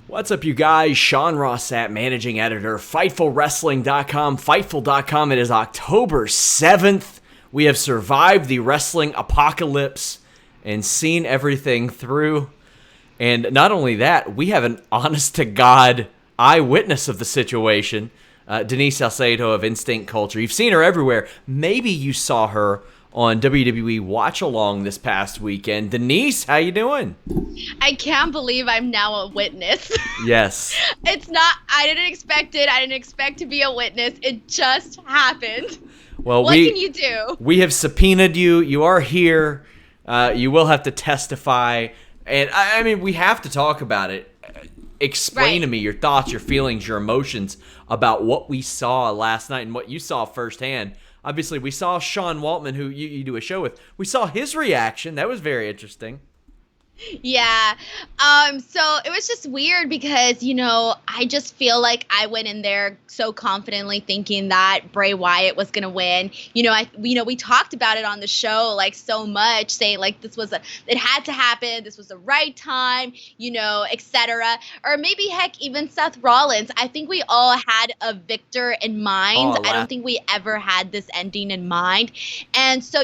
What's up, you guys? Sean Ross Sapp, managing editor, FightfulWrestling.com, Fightful.com. It is October 7th. We have survived the wrestling apocalypse and seen everything through. And not only that, we have an honest-to-God eyewitness of the situation, Denise Salcedo of Instinct Culture. You've seen her everywhere. Maybe you saw her on WWE Watch Along this past weekend. Denise, how you doing? I can't believe I'm now a witness. Yes. I didn't expect it. I didn't expect to be a witness. It just happened. Well, what can you do? We have subpoenaed you. You are here. You will have to testify. And I mean, we have to talk about it. Explain to me your thoughts, your feelings, your emotions about what we saw last night and what you saw firsthand. Obviously, we saw Sean Waltman, who you do a show with. We saw his reaction. That was very interesting. Yeah. So it was just weird because, I just feel like I went in there so confidently thinking that Bray Wyatt was going to win. We talked about it on the show like so much, saying like it had to happen. This was the right time, etc. Or maybe heck, even Seth Rollins. I think we all had a victor in mind. I don't think we ever had this ending in mind. And so,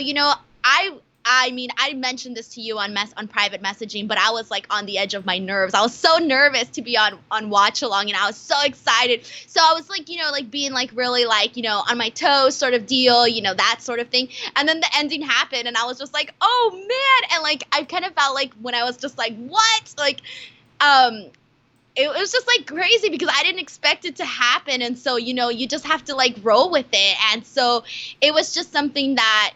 I mentioned this to you on private messaging, but I was like on the edge of my nerves. I was so nervous to be on Watch Along, and I was so excited. So I was like, being like really like, on my toes sort of deal, that sort of thing. And then the ending happened, and I was just like, oh man. And like, I kind of felt like when I was just like, what? Like, it was just like crazy because I didn't expect it to happen. And so, you just have to like roll with it. And so it was just something that,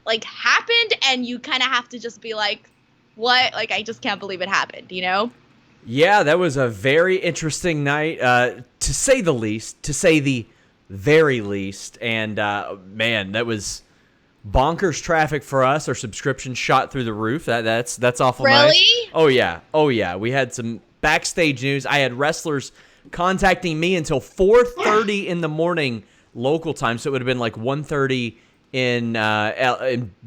like happened, and you kind of have to just be like, what? Like, I just can't believe it happened, Yeah, that was a very interesting night, to say the least, to say the very least. And man, that was bonkers traffic for us. Our subscription shot through the roof. That's awful nice. Really? Oh yeah. We had some backstage news. I had wrestlers contacting me until 4:30 in the morning local time, so it would have been like 1:30 in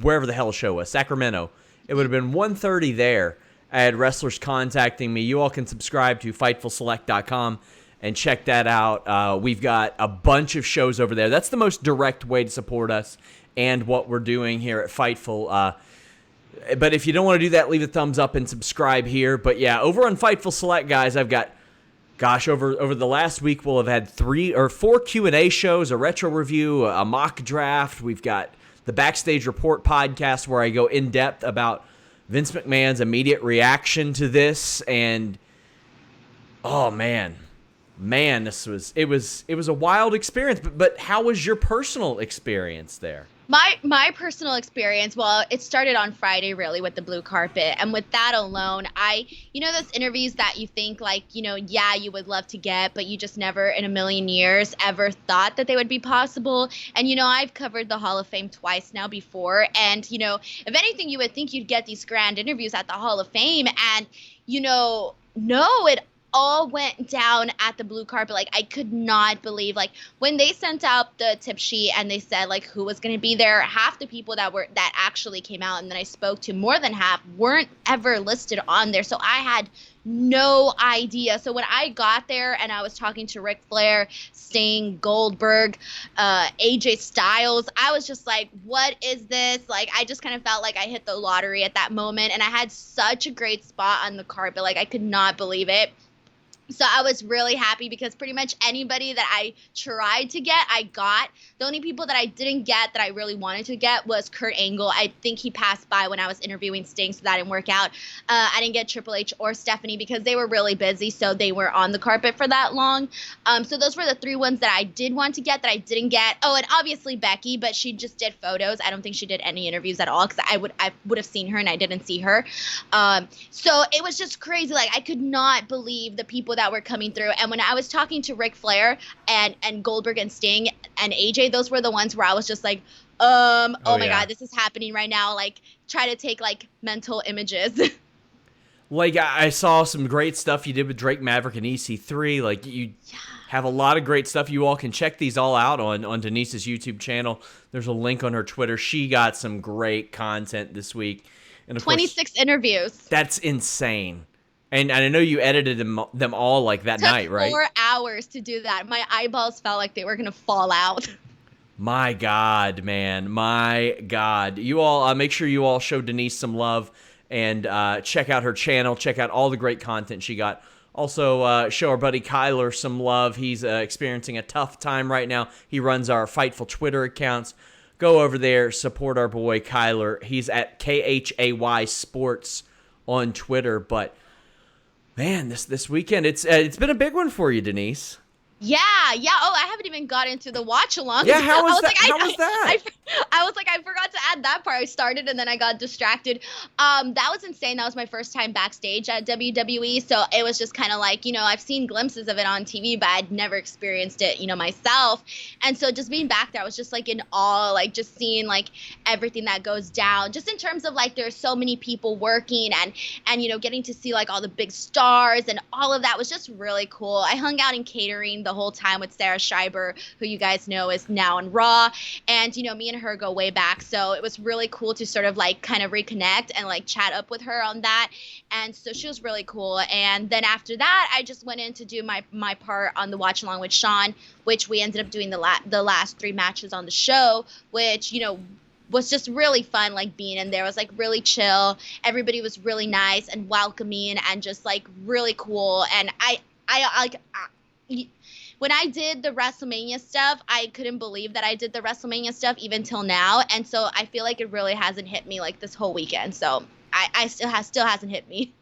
wherever the hell the show was, Sacramento. It would have been 1:30 there. I had wrestlers contacting me. You all can subscribe to FightfulSelect.com and check that out. We've got a bunch of shows over there. That's the most direct way to support us and what we're doing here at Fightful. But if you don't want to do that, leave a thumbs up and subscribe here. But yeah, over on Fightful Select, guys, I've got, over the last week, we'll have had 3 or 4 Q&A shows, a retro review, a mock draft. We've got the Backstage Report podcast where I go in depth about Vince McMahon's immediate reaction to this. And oh man, it was a wild experience. But how was your personal experience there? My personal experience, well, it started on Friday really with the blue carpet. And with that alone, those interviews that you think like, yeah, you would love to get, but you just never in a million years ever thought that they would be possible. And, I've covered the Hall of Fame twice now before. And, if anything, you would think you'd get these grand interviews at the Hall of Fame. And, no, it all went down at the blue carpet. Like, I could not believe, like, when they sent out the tip sheet and they said like who was going to be there, half the people that actually came out and that I spoke to, more than half, weren't ever listed on there. So I had no idea. So when I got there and I was talking to Ric Flair, Sting, Goldberg, AJ Styles, I was just like, what is this? Like, I just kind of felt like I hit the lottery at that moment, and I had such a great spot on the carpet. Like, I could not believe it. So I was really happy because pretty much anybody that I tried to get, I got. The only people that I didn't get that I really wanted to get was Kurt Angle. I think he passed by when I was interviewing Sting, so that didn't work out. I didn't get Triple H or Stephanie because they were really busy, so they were on the carpet for that long. So those were the 3 ones that I did want to get that I didn't get. Oh, and obviously Becky, but she just did photos. I don't think she did any interviews at all because I would have seen her and I didn't see her. So it was just crazy. Like, I could not believe the people that were coming through. And when I was talking to Ric Flair and Goldberg and Sting and AJ, those were the ones where I was just like, oh my God, this is happening right now. Like, try to take like mental images. Like, I saw some great stuff you did with Drake Maverick and EC3. Like, you have a lot of great stuff. You all can check these all out on Denise's YouTube channel. There's a link on her Twitter. She got some great content this week. And of 26 interviews. That's insane. And I know you edited them all like that night, right? 4 hours to do that. My eyeballs felt like they were gonna fall out. My God, man. My God. You all, make sure you all show Denise some love and check out her channel. Check out all the great content she got. Also, show our buddy Kyler some love. He's experiencing a tough time right now. He runs our Fightful Twitter accounts. Go over there, support our boy Kyler. He's at KHAY Sports on Twitter. But, man, this weekend, it's been a big one for you, Denise. Yeah. Oh, I haven't even got into the watch along. Yeah, how was that? How was that? I was like, I forgot to add that part. I started and then I got distracted. That was insane. That was my first time backstage at WWE. So it was just kind of like, I've seen glimpses of it on TV, but I'd never experienced it, myself. And so just being back there, I was just like in awe, like just seeing like everything that goes down, just in terms of like there's so many people working and getting to see like all the big stars and all of that was just really cool. I hung out in catering the whole time with Sarah Schreiber, who you guys know is now on Raw, and me and her go way back, so it was really cool to sort of like kind of reconnect and like chat up with her on that, and so she was really cool. And then after that, I just went in to do my part on the watch along with Sean, which we ended up doing the last 3 matches on the show, which was just really fun, like being in there. It was like really chill. Everybody was really nice and welcoming and just like really cool. And when I did the WrestleMania stuff, I couldn't believe that I did the WrestleMania stuff even till now. And so I feel like it really hasn't hit me like this whole weekend. So I still hasn't hit me.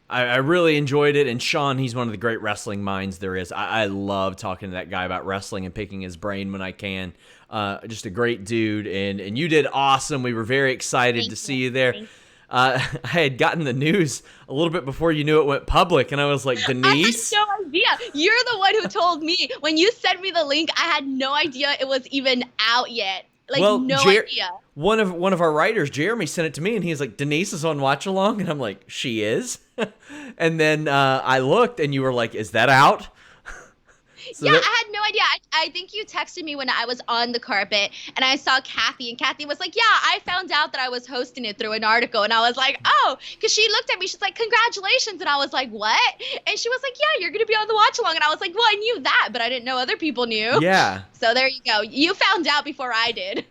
I really enjoyed it. And Sean, he's one of the great wrestling minds there is. I love talking to that guy about wrestling and picking his brain when I can. Just a great dude. And you did awesome. We were very excited to see you there. I had gotten the news a little bit before you knew it went public, and I was like, Denise? I had no idea. You're the one who told me. When you sent me the link, I had no idea it was even out yet. Like, no idea. One of our writers, Jeremy, sent it to me, and he's like, Denise is on Watch Along? And I'm like, she is? And then I looked, and you were like, is that out? So I had no idea. I think you texted me when I was on the carpet and I saw Kathy, and Kathy was like, yeah, I found out that I was hosting it through an article. And I was like, oh, because she looked at me. She's like, congratulations. And I was like, what? And she was like, yeah, you're going to be on the watch along. And I was like, well, I knew that, but I didn't know other people knew. Yeah. So there you go. You found out before I did.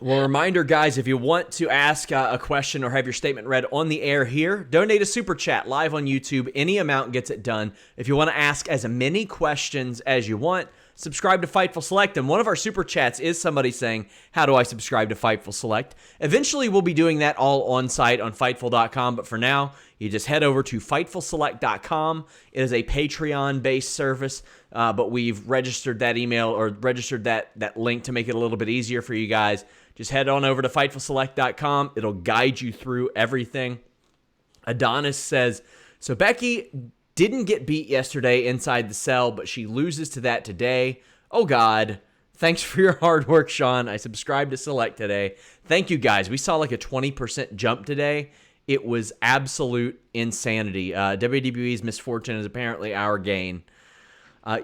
Well, reminder, guys, if you want to ask a question or have your statement read on the air here, donate a super chat live on YouTube. Any amount gets it done. If you want to ask as many questions as you want, subscribe to Fightful Select. And one of our super chats is somebody saying, how do I subscribe to Fightful Select? Eventually, we'll be doing that all on site on Fightful.com. But for now, you just head over to FightfulSelect.com. It is a Patreon-based service, but we've registered that email or registered that link to make it a little bit easier for you guys. Just head on over to FightfulSelect.com. It'll guide you through everything. Adonis says, so Becky didn't get beat yesterday inside the cell, but she loses to that today. Oh, God. Thanks for your hard work, Sean. I subscribed to Select today. Thank you, guys. We saw like a 20% jump today. It was absolute insanity. WWE's misfortune is apparently our gain.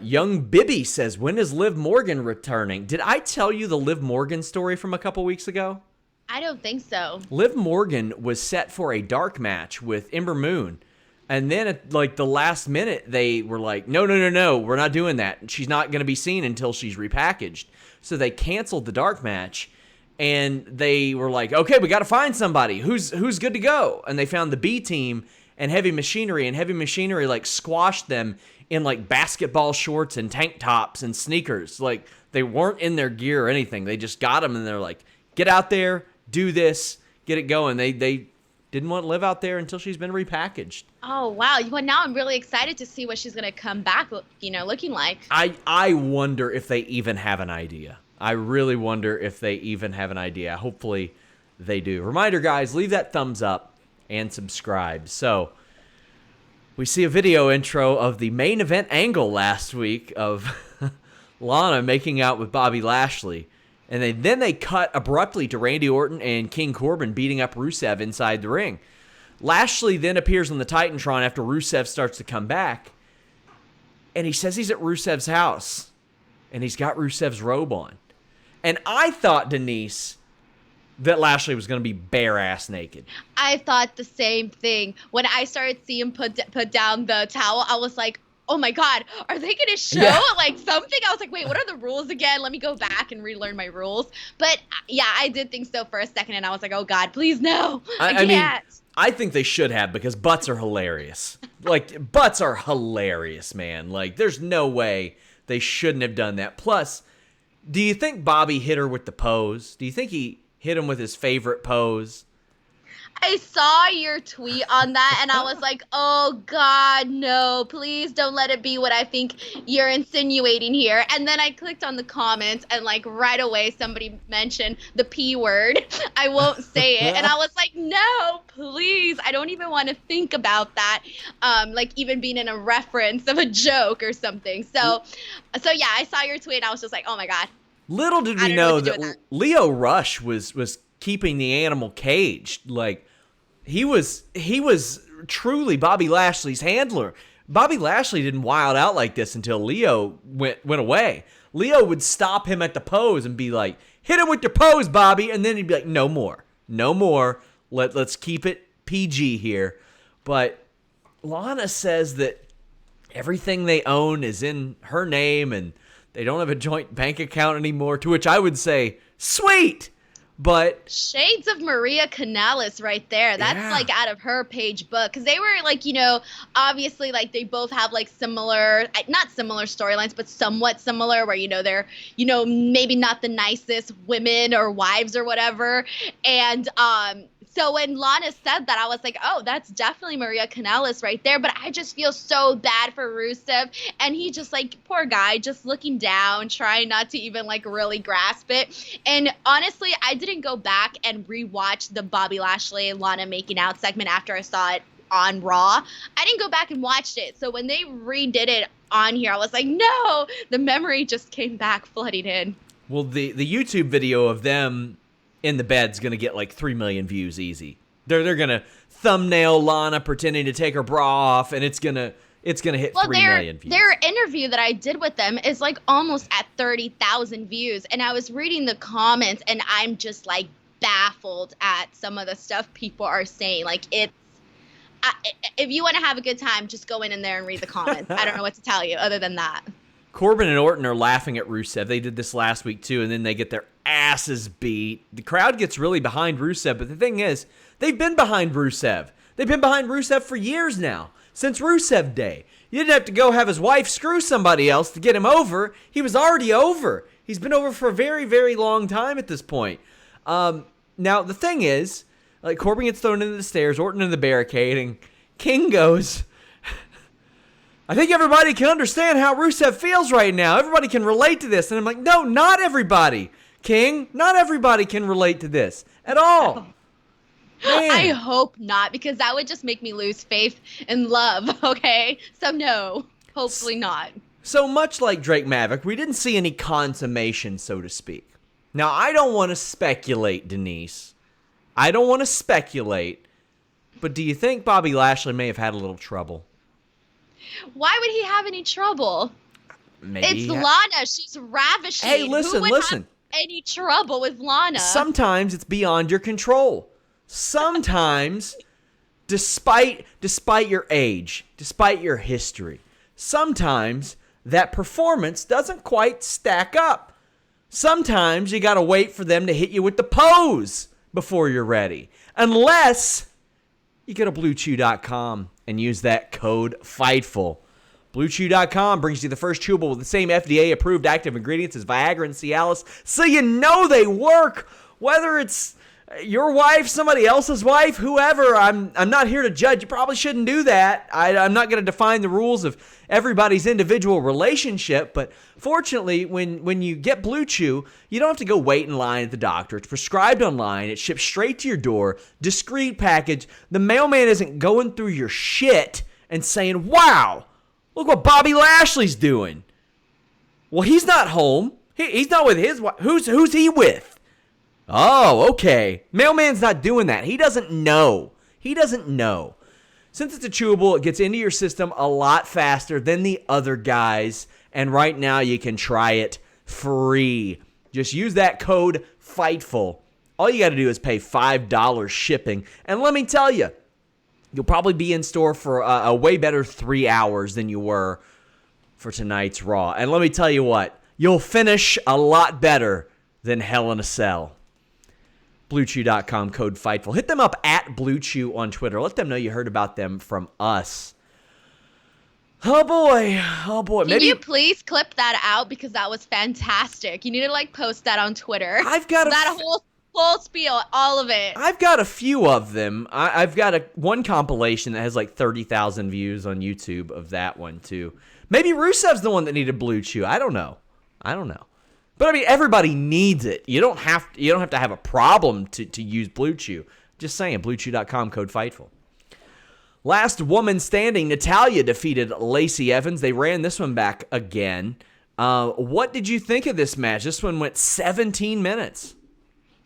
Young Bibby says, when is Liv Morgan returning? Did I tell you the Liv Morgan story from a couple weeks ago? I don't think so. Liv Morgan was set for a dark match with Ember Moon. And then at like the last minute, they were like, no, we're not doing that. She's not going to be seen until she's repackaged. So they canceled the dark match. And they were like, okay, we got to find somebody who's good to go. And they found the B team and Heavy Machinery. And Heavy Machinery like squashed them in like basketball shorts and tank tops and sneakers. Like they weren't in their gear or anything. They just got them and they're like, get out there, do this, get it going. They didn't want to live out there until she's been repackaged. Oh, wow. Well, now I'm really excited to see what she's going to come back, looking like. I wonder if they even have an idea. I really wonder if they even have an idea. Hopefully they do. Reminder, guys, leave that thumbs up and subscribe. So we see a video intro of the main event angle last week of Lana making out with Bobby Lashley. And then they cut abruptly to Randy Orton and King Corbin beating up Rusev inside the ring. Lashley then appears on the Titantron after Rusev starts to come back. And he says he's at Rusev's house. And he's got Rusev's robe on. And I thought, Denise, that Lashley was going to be bare ass naked. I thought the same thing. When I started seeing him put down the towel, I was like, oh my God, are they going to show like something? I was like, wait, what are the rules again? Let me go back and relearn my rules. But yeah, I did think so for a second, and I was like, oh God, please no. I can't. I think they should have, because butts are hilarious. Like, butts are hilarious, man. Like, there's no way they shouldn't have done that. Plus, do you think Bobby hit her with the pose? Do you think he hit him with his favorite pose? I saw your tweet on that, and I was like, oh God, no, please don't let it be what I think you're insinuating here. And then I clicked on the comments, and like right away somebody mentioned the P word. I won't say it. And I was like, no, please. I don't even want to think about that. Like even being in a reference of a joke or something. So yeah, I saw your tweet, and I was just like, oh my God. Little did we know that Lio Rush was keeping the animal caged. Like, he was truly Bobby Lashley's handler. Bobby Lashley didn't wild out like this until Lio went away. Lio would stop him at the pose and be like, hit him with your pose, Bobby. And then he'd be like, no more. Let's keep it PG here. But Lana says that everything they own is in her name and they don't have a joint bank account anymore, to which I would say, sweet. But shades of Maria Kanellis right there. That's like out of her page book, because they were like, obviously like they both have like similar, not similar storylines, but somewhat similar, where they're maybe not the nicest women or wives or whatever. And so when Lana said that, I was like, oh, that's definitely Maria Kanellis right there. But I just feel so bad for Rusev. And he just like, poor guy, just looking down, trying not to even like really grasp it. And honestly, I didn't go back and rewatch the Bobby Lashley and Lana making out segment after I saw it on Raw. I didn't go back and watch it. So when they redid it on here, I was like, no, the memory just came back flooding in. Well, the YouTube video of them in the bed's going to get like 3 million views easy. They're going to thumbnail Lana pretending to take her bra off, and it's going to hit 3 million views. Their interview that I did with them is like almost at 30,000 views. And I was reading the comments, and I'm just like baffled at some of the stuff people are saying. Like, if you want to have a good time, just go in there and read the comments. I don't know what to tell you other than that. Corbin and Orton are laughing at Rusev. They did this last week too, and then they get their asses beat. The crowd gets really behind Rusev, but the thing is, they've been behind Rusev. They've been behind Rusev for years now, since Rusev Day. You didn't have to go have his wife screw somebody else to get him over. He was already over. He's been over for a very, very long time at this point. Now, the thing is, like, Corbin gets thrown into the stairs, Orton in the barricade, and King goes, I think everybody can understand how Rusev feels right now. Everybody can relate to this. And I'm like, no, not everybody, King. Not everybody can relate to this at all. Man. I hope not, because that would just make me lose faith in love, okay? So no, hopefully not. So much like Drake Maverick, we didn't see any consummation, so to speak. Now, I don't want to speculate, Denise. I don't want to speculate. But do you think Bobby Lashley may have had a little trouble? Why would he have any trouble? Maybe it's Lana. She's ravishing. Hey, listen. Have any trouble with Lana? Sometimes it's beyond your control. Sometimes, despite your age, despite your history, sometimes that performance doesn't quite stack up. Sometimes you got to wait for them to hit you with the pose before you're ready. Unless you go to BlueChew.com and use that code FIGHTFUL. BlueChew.com brings you the first chewable with the same FDA-approved active ingredients as Viagra and Cialis, so you know they work. Whether it's your wife, somebody else's wife, whoever, I'm not here to judge. You probably shouldn't do that. I'm not going to define the rules of everybody's individual relationship, but fortunately, when you get Blue Chew, you don't have to go wait in line at the doctor. It's prescribed online. It's shipped straight to your door, discreet package. The mailman isn't going through your shit and saying, wow, look what Bobby Lashley's doing. Well, he's not home. He's not with his wife. Who's he with? Oh, okay. Mailman's not doing that. He doesn't know. Since it's a chewable, it gets into your system a lot faster than the other guys. And right now you can try it free. Just use that code FIGHTFUL. All you got to do is pay $5 shipping. And let me tell you, you'll probably be in store for a way better 3 hours than you were for tonight's Raw. And let me tell you what, you'll finish a lot better than Hell in a Cell. BlueChew.com, code Fightful. Hit them up at BlueChew on Twitter. Let them know you heard about them from us. Oh boy. Can you please clip that out, because that was fantastic. You need to post that on Twitter. I've got that whole spiel, all of it. I've got a few of them. I've got one compilation that has 30,000 views on YouTube of that one too. Maybe Rusev's the one that needed Blue Chew. I don't know. But I mean, everybody needs it. You don't have to have a problem to use Blue Chew. Just saying, BlueChew.com, code Fightful. Last woman standing, Natalya defeated Lacey Evans. They ran this one back again. What did you think of this match? This one went 17 minutes.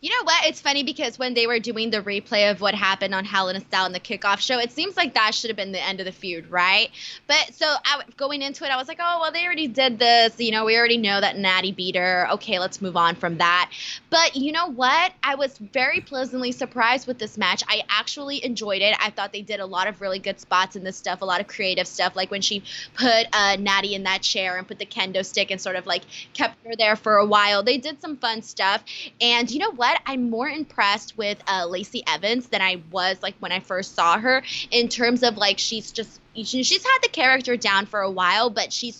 You know what? It's funny because when they were doing the replay of what happened on Hell in a Cell in the kickoff show, it seems like that should have been the end of the feud, right? But so going into it, I was like, oh, well, they already did this. We already know that Natty beat her. Okay, let's move on from that. But you know what? I was very pleasantly surprised with this match. I actually enjoyed it. I thought they did a lot of really good spots in this stuff, a lot of creative stuff, like when she put Natty in that chair and put the kendo stick and sort of kept her there for a while. They did some fun stuff. And you know what? I'm more impressed with Lacey Evans than I was when I first saw her, in terms of she's had the character down for a while, but she's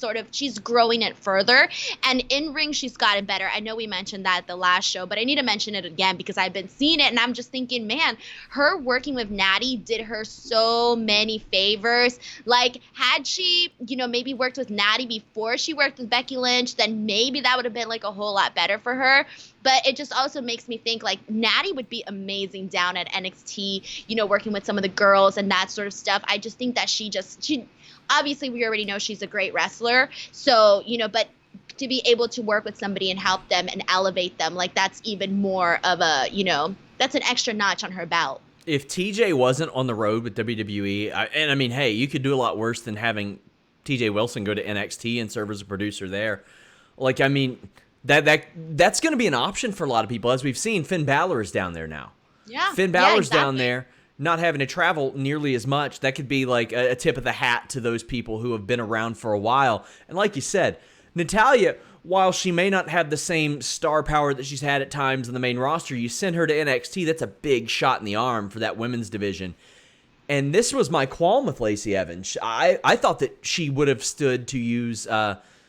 growing it further. And in ring, she's gotten better. I know we mentioned that at the last show, but I need to mention it again because I've been seeing it and I'm just thinking, man, her working with Natty did her so many favors. Had she, maybe worked with Natty before she worked with Becky Lynch, then maybe that would have been a whole lot better for her. But it just also makes me think Natty would be amazing down at NXT, working with some of the girls and that sort of stuff. I just think that she obviously we already know she's a great wrestler. So, but to be able to work with somebody and help them and elevate them, that's even more of a, that's an extra notch on her belt. If TJ wasn't on the road with WWE, and I mean, hey, you could do a lot worse than having TJ Wilson go to NXT and serve as a producer there. I mean, that's going to be an option for a lot of people. As we've seen, Finn Balor is down there now. Yeah. Finn Balor's down there, not having to travel nearly as much. That could be a tip of the hat to those people who have been around for a while. And like you said, Natalya, while she may not have the same star power that she's had at times in the main roster, you send her to NXT, that's a big shot in the arm for that women's division. And this was my qualm with Lacey Evans. I thought that she would have stood to use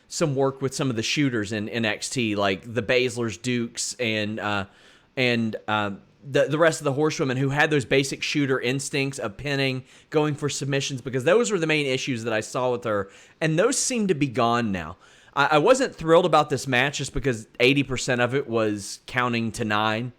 some work with some of the shooters in NXT, like the Baszlers, Dukes, and the rest of the horsewomen who had those basic shooter instincts of pinning, going for submissions, because those were the main issues that I saw with her, and those seem to be gone now. I wasn't thrilled about this match just because 80% of it was counting to 9.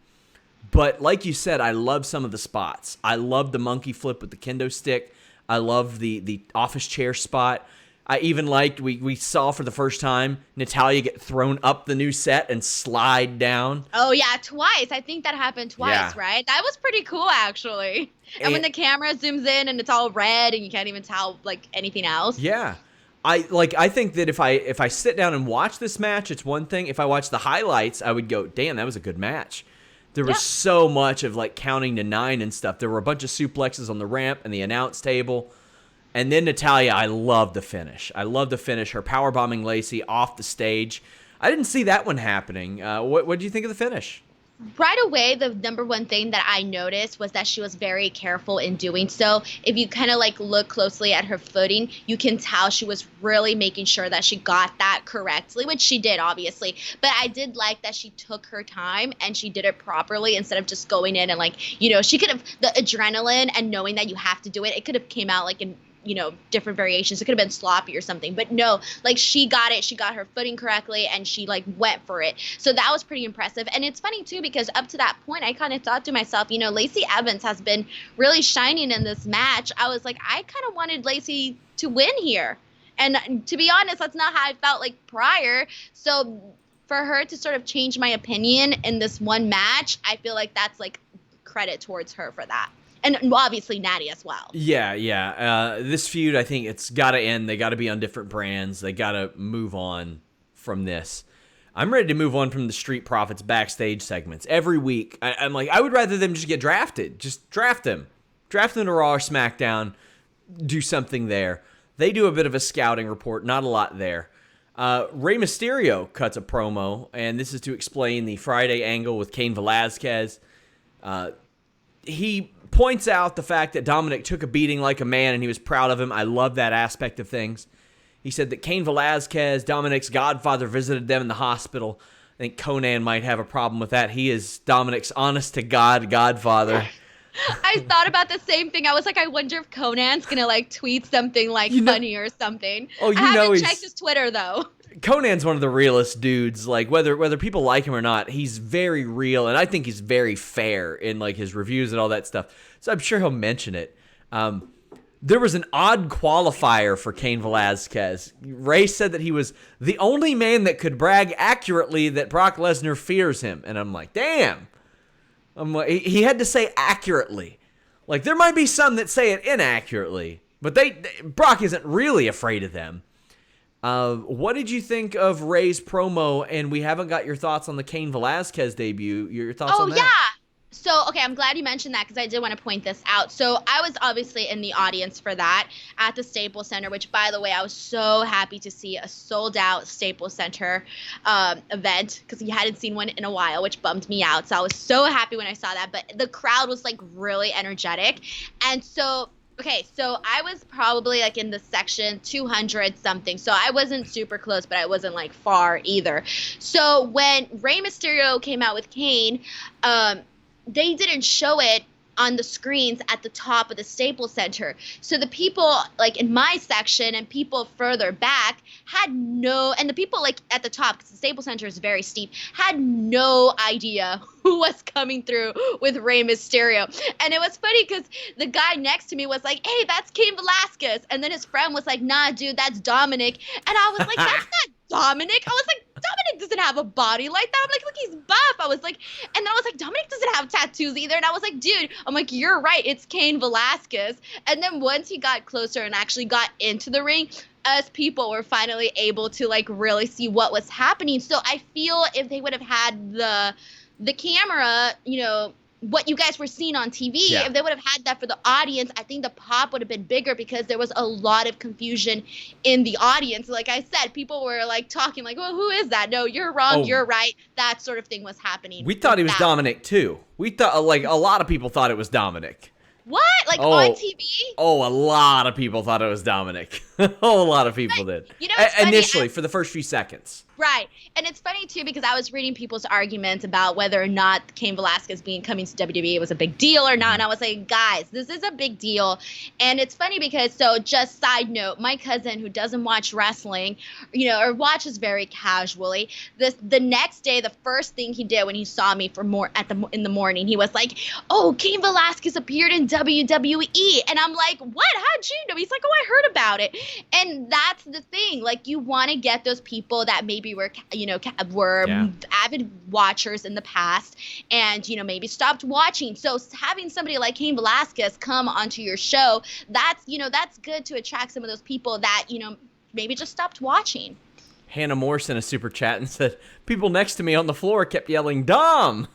But like you said, I love some of the spots. I love the monkey flip with the kendo stick. I love the office chair spot. I even liked, we saw for the first time, Natalya get thrown up the new set and slide down. Oh, yeah, twice. I think that happened twice, right? That was pretty cool, actually. And when the camera zooms in and it's all red and you can't even tell, anything else. Yeah. I think that if I sit down and watch this match, it's one thing. If I watch the highlights, I would go, damn, that was a good match. There was so much of, counting to 9 and stuff. There were a bunch of suplexes on the ramp and the announce table. And then Natalya, I love the finish. Her powerbombing Lacey off the stage. I didn't see that one happening. What did you think of the finish? Right away, the number one thing that I noticed was that she was very careful in doing so. If you kind of look closely at her footing, you can tell she was really making sure that she got that correctly, which she did, obviously. But I did like that she took her time and she did it properly instead of just going in and she could have, the adrenaline and knowing that you have to do it, it could have came out in different variations. It could have been sloppy or something, but no, she got it. She got her footing correctly and she went for it. So that was pretty impressive. And it's funny too, because up to that point, I kind of thought to myself, Lacey Evans has been really shining in this match. I was I kind of wanted Lacey to win here. And to be honest, that's not how I felt prior. So for her to sort of change my opinion in this one match, I feel that's credit towards her for that. And obviously Natty as well. Yeah. This feud, I think it's got to end. They got to be on different brands. They got to move on from this. I'm ready to move on from the Street Profits backstage segments. Every week, I'm like, I would rather them just get drafted. Just draft them. Draft them to Raw or SmackDown. Do something there. They do a bit of a scouting report. Not a lot there. Rey Mysterio cuts a promo, and this is to explain the Friday angle with Cain Velasquez. He points out the fact that Dominic took a beating like a man, and he was proud of him. I love that aspect of things. He said that Cain Velasquez, Dominic's godfather, visited them in the hospital. I think Conan might have a problem with that. He is Dominic's honest-to-God godfather. I thought about the same thing. I was like, I wonder if Conan's going to, like, tweet something, like, funny or something. Oh, I haven't checked his Twitter, though. Conan's one of the realest dudes. Like, whether people like him or not, he's very real, and I think he's very fair in, like, his reviews and all that stuff. So I'm sure he'll mention it. There was an odd qualifier for Cain Velasquez. Ray said that he was the only man that could brag accurately that Brock Lesnar fears him. And I'm like, damn. He had to say accurately. Like, there might be some that say it inaccurately, but Brock isn't really afraid of them. What did you think of Ray's promo? And we haven't got your thoughts on the Cain Velasquez debut. Your thoughts on that? Oh, yeah. So, okay, I'm glad you mentioned that because I did want to point this out. So I was obviously in the audience for that at the Staples Center, which, by the way, I was so happy to see a sold-out Staples Center event because we hadn't seen one in a while, which bummed me out. So I was so happy when I saw that. But the crowd was, like, really energetic. And so... Okay, so I was probably like in the section 200 something. So I wasn't super close, but I wasn't like far either. So when Rey Mysterio came out with Cain, they didn't show it on the screens at the top of the Staples Center. So the people like in my section and people further back had no, and the people like at the top, because the Staples Center is very steep, had no idea who was coming through with Rey Mysterio. And it was funny because the guy next to me was like, hey, that's Cain Velasquez. And then his friend was like, nah, dude, that's Dominic. And I was like, that's not Dominic. I was like, Dominic doesn't have a body like that. I'm like, look, he's buff. I was like, and then I was like, Dominic doesn't have tattoos either. And I was like, dude, I'm like, you're right. It's Cain Velasquez. And then once he got closer and actually got into the ring, us people were finally able to like really see what was happening. So I feel if they would have had the camera, you know, what you guys were seeing on TV, if they would have had that for the audience, I think the pop would have been bigger because there was a lot of confusion in the audience. Like I said, people were like talking like, well, who is that? No, you're wrong. You're right. That sort of thing was happening. We thought he was Dominic too. We thought like a lot of people thought it was Dominic. What? Like on TV? Oh, a lot of people thought it was Dominic. A lot of people did. You know, it's initially, for the first few seconds. Right. And it's funny, too, because I was reading people's arguments about whether or not Cain Velasquez coming to WWE was a big deal or not. And I was like, guys, this is a big deal. And it's funny because, so just side note, my cousin who doesn't watch wrestling, you know, or watches very casually, the next day, the first thing he did when he saw me in the morning, he was like, oh, Cain Velasquez appeared in WWE. And I'm like, what? How'd you know? He's like, oh, I heard about it. And that's the thing. Like, you want to get those people that maybe were avid watchers in the past and, you know, maybe stopped watching. So having somebody like Cain Velasquez come onto your show, that's good to attract some of those people that, you know, maybe just stopped watching. Hannah Moore sent a super chat and said, people next to me on the floor kept yelling, Dom!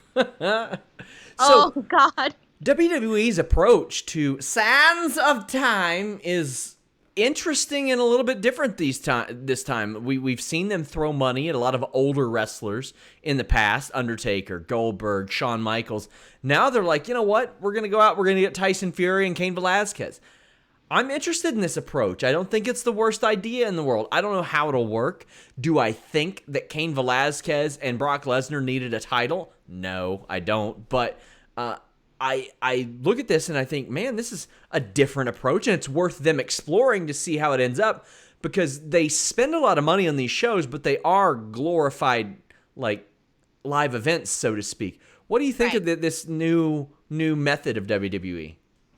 Oh, God. WWE's approach to Sands of Time is interesting and a little bit different this time. We've seen them throw money at a lot of older wrestlers in the past, Undertaker, Goldberg, Shawn Michaels. Now they're like, you know what? We're going to go out, we're going to get Tyson Fury and Cain Velasquez. I'm interested in this approach. I don't think it's the worst idea in the world. I don't know how it'll work. Do I think that Cain Velasquez and Brock Lesnar needed a title? No, I don't. But I look at this and I think, man, this is a different approach, and it's worth them exploring to see how it ends up, because they spend a lot of money on these shows, but they are glorified, like, live events, so to speak. What do you think of this new method of WWE?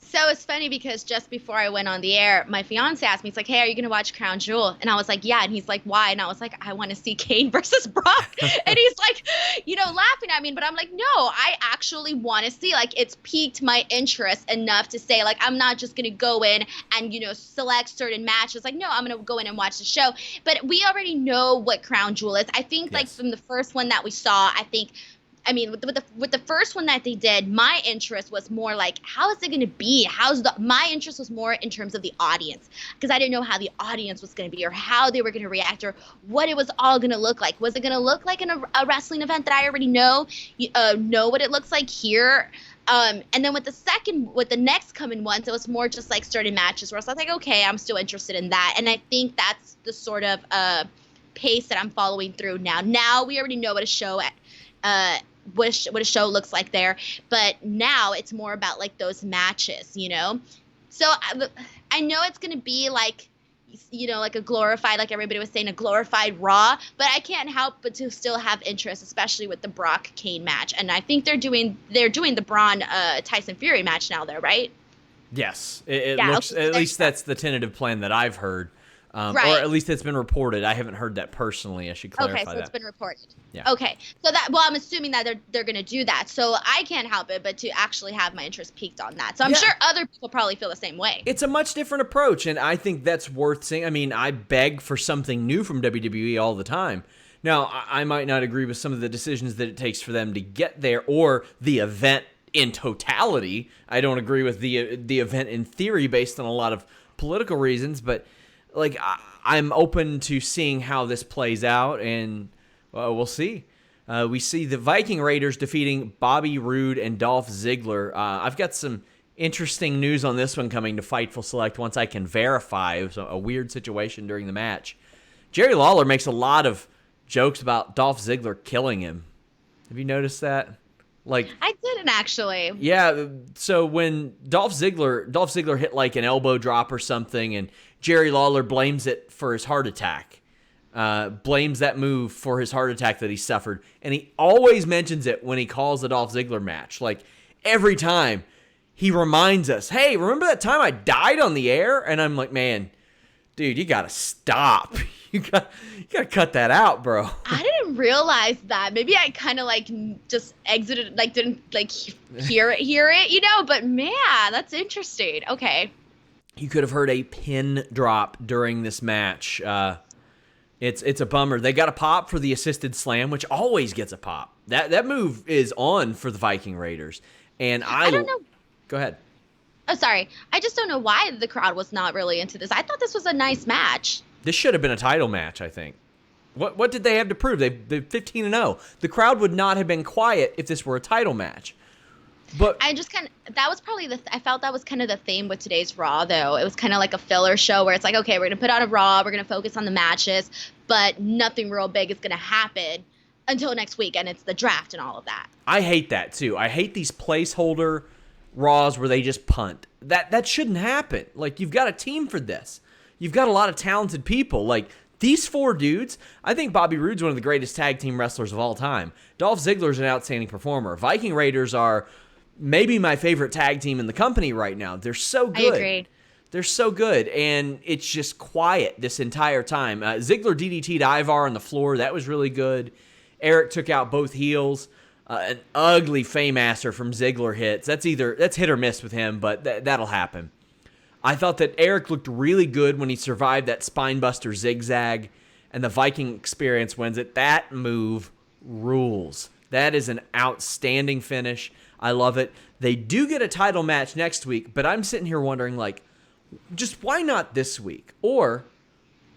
So it's funny because just before I went on the air, my fiance asked me, he's like, hey, are you going to watch Crown Jewel? And I was like, yeah. And he's like, why? And I was like, I want to see Cain versus Brock. And he's like, laughing at me. But I'm like, no, I actually want to see, like, it's piqued my interest enough to say, like, I'm not just going to go in and, select certain matches. Like, no, I'm going to go in and watch the show. But we already know what Crown Jewel is. I think, like, from the first one that we saw, with the first one that they did, my interest was more like, how is it going to be? My interest was more in terms of the audience, because I didn't know how the audience was going to be or how they were going to react or what it was all going to look like. Was it going to look like a wrestling event that I already know what it looks like here? And then with the next coming ones, it was more just like certain matches where I was like, okay, I'm still interested in that. And I think that's the sort of pace that I'm following through now. Now we already know what a show what a show looks like there, but now it's more about like those matches, so I know it's gonna be like like a glorified, like everybody was saying, a glorified Raw, but I can't help but to still have interest, especially with the Brock Cain match. And I think they're doing the Braun Tyson Fury match now though, right? Yes, it looks, okay, at least that's the tentative plan that I've heard. Right. Or at least it's been reported. I haven't heard that personally. I should clarify that. Okay, so it's been reported. Yeah. Okay, so I'm assuming that they're going to do that. So I can't help it but to actually have my interest piqued on that. So I'm sure other people probably feel the same way. It's a much different approach, and I think that's worth seeing. I mean, I beg for something new from WWE all the time. Now, I might not agree with some of the decisions that it takes for them to get there or the event in totality. I don't agree with the event in theory based on a lot of political reasons, but like, I'm open to seeing how this plays out, and we'll see. We see the Viking Raiders defeating Bobby Roode and Dolph Ziggler. I've got some interesting news on this one coming to Fightful Select once I can verify. It was a weird situation during the match. Jerry Lawler makes a lot of jokes about Dolph Ziggler killing him. Have you noticed that? Like, I didn't actually. Yeah, so when Dolph Ziggler hit like an elbow drop or something, and Jerry Lawler blames it for his heart attack, blames that move for his heart attack that he suffered, and he always mentions it when he calls the Dolph Ziggler match. Like, every time he reminds us, hey, remember that time I died on the air? And I'm like, man, dude, you gotta stop. You gotta cut that out, bro. I didn't realize that. Maybe I kind of like just exited, like didn't like hear it, But man, that's interesting. Okay. You could have heard a pin drop during this match. It's a bummer. They got a pop for the assisted slam, which always gets a pop. That move is on for the Viking Raiders, and I don't know. Go ahead. Oh, sorry. I just don't know why the crowd was not really into this. I thought this was a nice match. This should have been a title match, I think. What did they have to prove? They're 15-0. The crowd would not have been quiet if this were a title match. But I just that was probably I felt that was kind of the theme with today's Raw, though. It was kind of like a filler show where it's like, okay, we're going to put on a Raw, we're going to focus on the matches, but nothing real big is going to happen until next week, and it's the draft and all of that. I hate that, too. I hate these placeholder Raws where they just punt. That shouldn't happen. Like, you've got a team for this. You've got a lot of talented people. Like, these four dudes, I think Bobby Roode's one of the greatest tag team wrestlers of all time. Dolph Ziggler's an outstanding performer. Viking Raiders are maybe my favorite tag team in the company right now. They're so good. I agree. They're so good, and it's just quiet this entire time. Ziggler DDT'd Ivar on the floor. That was really good. Eric took out both heels. An ugly Faymaster from Ziggler hits. That's hit or miss with him, but that'll happen. I thought that Eric looked really good when he survived that spinebuster zigzag, and the Viking Experience wins it. That move rules. That is an outstanding finish. I love it. They do get a title match next week, but I'm sitting here wondering, like, just why not this week? Or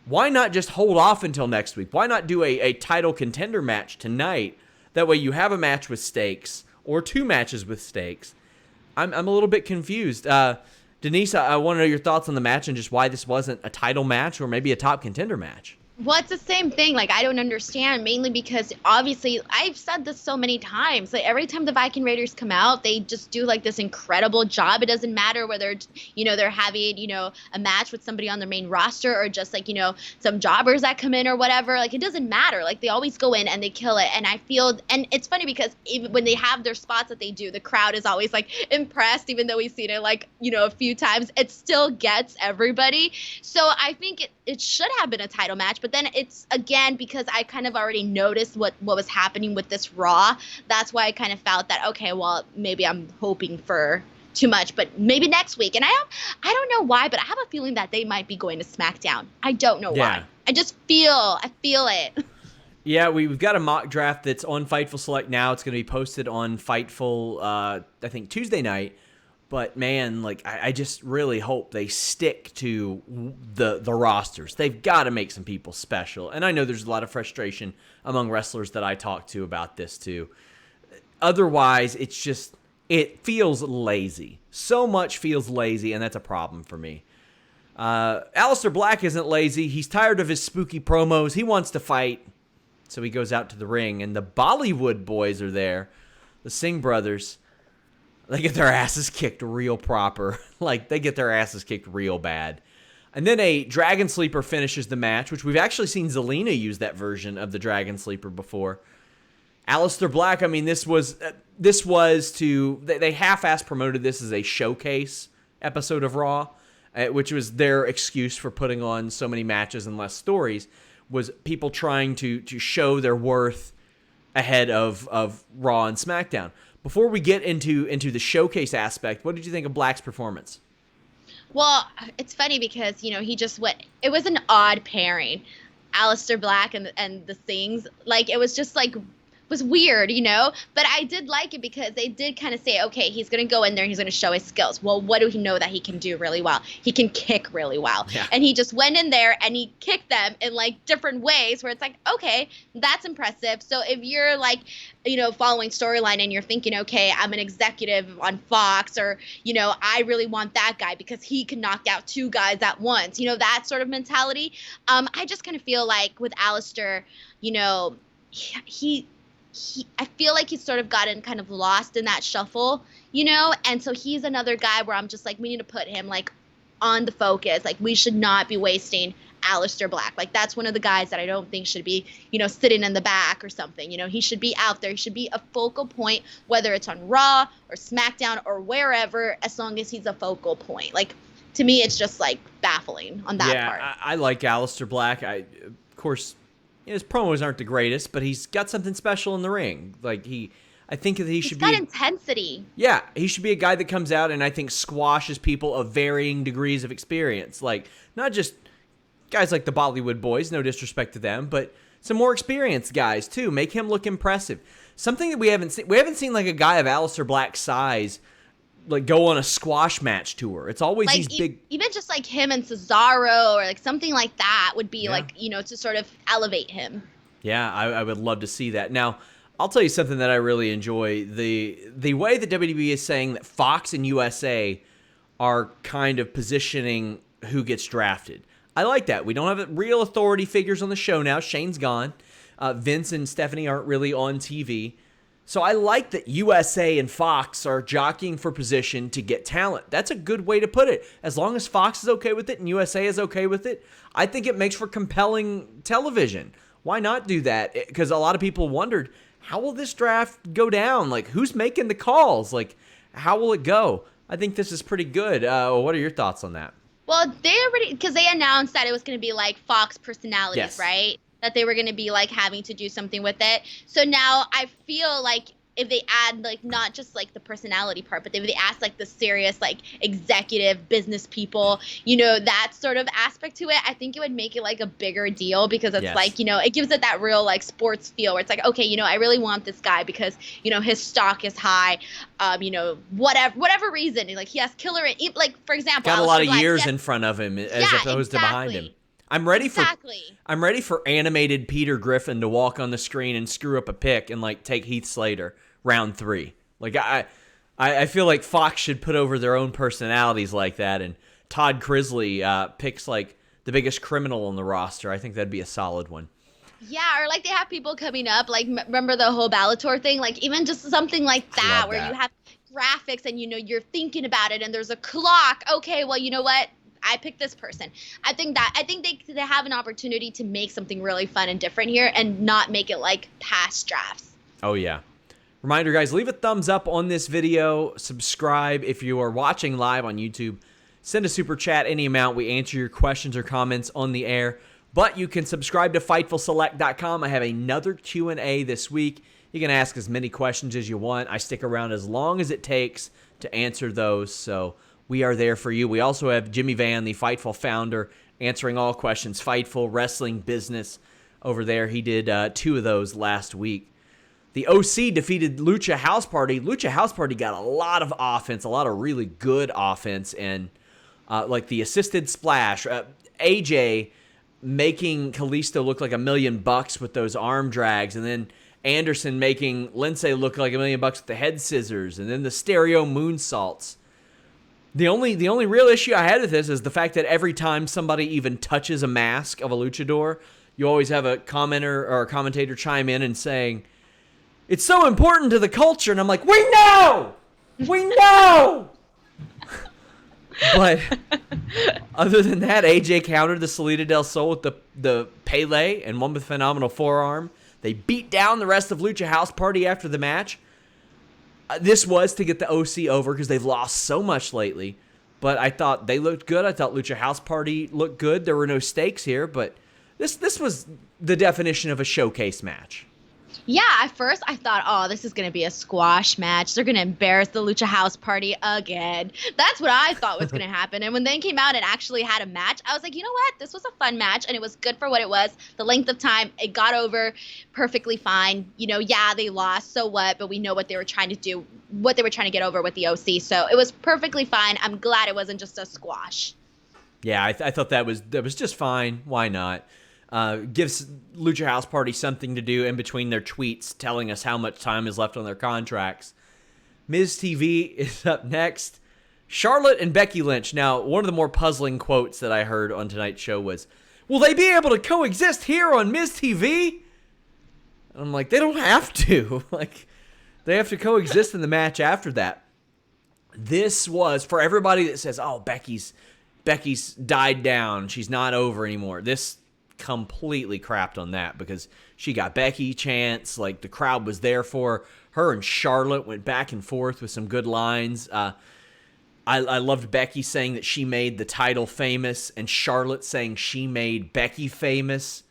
why not just hold off until next week? Why not do a title contender match tonight? That way you have a match with stakes, or two matches with stakes. I'm a little bit confused. Denise, I want to know your thoughts on the match and just why this wasn't a title match or maybe a top contender match. Well, it's the same thing. Like, I don't understand, mainly because obviously I've said this so many times. Like, every time the Viking Raiders come out, they just do like this incredible job. It doesn't matter whether, they're having, a match with somebody on their main roster or just like, some jobbers that come in or whatever. Like, it doesn't matter. Like, they always go in and they kill it. And I feel, and it's funny because even when they have their spots that they do, the crowd is always like impressed, even though we've seen it like, a few times. It still gets everybody. So I think it should have been a title match, but then it's again because I kind of already noticed what was happening with this Raw. That's why I kind of felt that, okay, well, maybe I'm hoping for too much, but maybe next week. And I don't know why, but I have a feeling that they might be going to SmackDown. I don't know why. I feel it. Yeah, we've got a mock draft that's on Fightful Select now. It's going to be posted on Fightful, I think Tuesday night. But man, like I just really hope they stick to the rosters. They've got to make some people special. And I know there's a lot of frustration among wrestlers that I talk to about this too. Otherwise, it feels lazy. So much feels lazy, and that's a problem for me. Aleister Black isn't lazy. He's tired of his spooky promos. He wants to fight. So he goes out to the ring, and the Bollywood boys are there, the Singh brothers. They get their asses kicked real proper. Like, they get their asses kicked real bad. And then a Dragon Sleeper finishes the match, which we've actually seen Zelina use that version of the Dragon Sleeper before. Aleister Black, I mean, this was they half-ass promoted this as a showcase episode of Raw, which was their excuse for putting on so many matches and less stories, was people trying to show their worth ahead of Raw and SmackDown. Before we get into the showcase aspect, what did you think of Black's performance? Well, it's funny because, he just went, it was an odd pairing. Aleister Black and the Singhs. Like, it was just like, was weird, but I did like it because they did kind of say, okay, he's going to go in there and he's going to show his skills. Well, what do we know that he can do really well? He can kick really well. Yeah. And he just went in there and he kicked them in like different ways where it's like, okay, that's impressive. So if you're like, following storyline and you're thinking, okay, I'm an executive on Fox or, I really want that guy because he can knock out two guys at once, that sort of mentality. I just kind of feel like with Aleister, I feel like he's sort of gotten kind of lost in that shuffle, and so he's another guy where I'm just like, we need to put him like on the focus. Like, we should not be wasting Aleister Black. Like, that's one of the guys that I don't think should be, sitting in the back or something. He should be out there. He should be a focal point, whether it's on Raw or SmackDown or wherever, as long as he's a focal point. Like, to me, it's just like baffling on that part. Yeah, I like Aleister Black. Of course, his promos aren't the greatest, but he's got something special in the ring. Like, I think that he should be... He's got intensity. Yeah, he should be a guy that comes out and I think squashes people of varying degrees of experience. Like, not just guys like the Bollywood boys, no disrespect to them, but some more experienced guys, too. Make him look impressive. Something that we haven't seen... We haven't seen, like, a guy of Aleister Black's size... like go on a squash match tour. It's always like, these big, even just like him and Cesaro or like something like that would be like, to sort of elevate him. Yeah, I would love to see that. Now, I'll tell you something that I really enjoy. The way the WWE is saying that Fox and USA are kind of positioning who gets drafted. I like that. We don't have real authority figures on the show now. Shane's gone. Vince and Stephanie aren't really on TV. So I like that USA and Fox are jockeying for position to get talent. That's a good way to put it. As long as Fox is okay with it and USA is okay with it, I think it makes for compelling television. Why not do that? Because a lot of people wondered, how will this draft go down? Like, who's making the calls? Like, how will it go? I think this is pretty good. What are your thoughts on that? Well, because they announced that it was going to be like Fox personalities, right? That they were going to be like having to do something with it. So now I feel like if they add like not just like the personality part, but if they add like the serious like executive business people, that sort of aspect to it, I think it would make it like a bigger deal because it's like, it gives it that real like sports feel where it's like, okay, I really want this guy because, his stock is high, whatever reason, like he has killer, like for example, got a lot of years in front of him as opposed to behind him. I'm ready for animated Peter Griffin to walk on the screen and screw up a pick and like take Heath Slater round 3. Like I feel like Fox should put over their own personalities like that. And Todd Crisley picks like the biggest criminal on the roster. I think that'd be a solid one. Yeah, or like they have people coming up, like remember the whole Bellator thing? Like even just something like that where you have graphics and you're thinking about it and there's a clock. Okay, well, you know what? I picked this person. I think they have an opportunity to make something really fun and different here and not make it like past drafts. Oh yeah. Reminder, guys, leave a thumbs up on this video. Subscribe if you are watching live on YouTube. Send a super chat, any amount. We answer your questions or comments on the air. But you can subscribe to FightfulSelect.com. I have another Q&A this week. You can ask as many questions as you want. I stick around as long as it takes to answer those, so we are there for you. We also have Jimmy Van, the Fightful founder, answering all questions. Fightful, wrestling, business over there. He did 2 of those last week. The OC defeated Lucha House Party. Lucha House Party got a lot of offense, a lot of really good offense, and like the assisted splash. AJ making Kalisto look like $1 million with those arm drags, and then Anderson making Lindsay look like $1 million with the head scissors, and then the stereo moonsaults. The only real issue I had with this is the fact that every time somebody even touches a mask of a luchador, you always have a commenter or a commentator chime in and saying, "It's so important to the culture," and I'm like, we know! But other than that, AJ countered the Salida del Sol with the Pele and one with phenomenal forearm. They beat down the rest of Lucha House Party after the match. This was to get the OC over because they've lost so much lately. But I thought they looked good. I thought Lucha House Party looked good. There were no stakes here, but this was the definition of a showcase match. Yeah, at first I thought, oh, this is going to be a squash match. They're going to embarrass the Lucha House Party again. That's what I thought was going to happen. And when they came out and actually had a match, I was like, you know what? This was a fun match, and it was good for what it was. The length of time, it got over perfectly fine. Yeah, they lost, so what? But we know what they were trying to do, what they were trying to get over with the OC. So it was perfectly fine. I'm glad it wasn't just a squash. Yeah, I thought that was just fine. Why not? Gives Lucha House Party something to do in between their tweets telling us how much time is left on their contracts. Miz TV is up next. Charlotte and Becky Lynch. Now, one of the more puzzling quotes that I heard on tonight's show was, "Will they be able to coexist here on Miz TV?" And I'm like, they don't have to. Like, they have to coexist in the match after that. This was, for everybody that says, oh, Becky's died down, she's not over anymore. This completely crapped on that because she got Becky chants, like the crowd was there for her, and Charlotte went back and forth with some good lines. I loved Becky saying that she made the title famous and Charlotte saying she made Becky famous.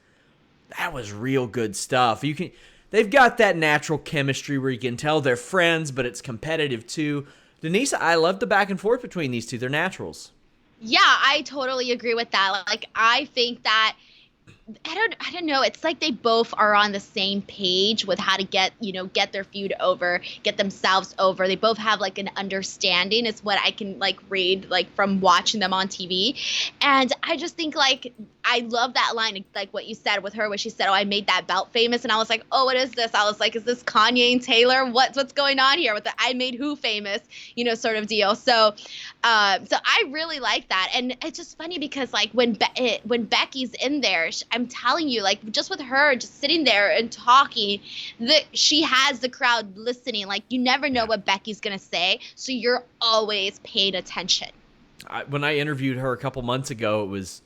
That was real good stuff. They've got that natural chemistry where you can tell they're friends, but it's competitive too. Denise, I love the back and forth between these two. They're naturals. Yeah, I totally agree with that. Like, I think that I don't know. It's like they both are on the same page with how to get their feud over, get themselves over. They both have like an understanding. It's what I can like read like from watching them on TV. And I just think like I love that line, like what you said with her, where she said, "Oh, I made that belt famous." And I was like, "Oh, what is this?" I was like, "Is this Kanye and Taylor? What's going on here with the I made who famous, sort of deal?" So I really like that. And it's just funny because like when Becky's in there, I'm telling you, like just with her just sitting there and talking, that she has the crowd listening. Like you never know what Becky's gonna say, so you're always paying attention. When I interviewed her a couple months ago, it was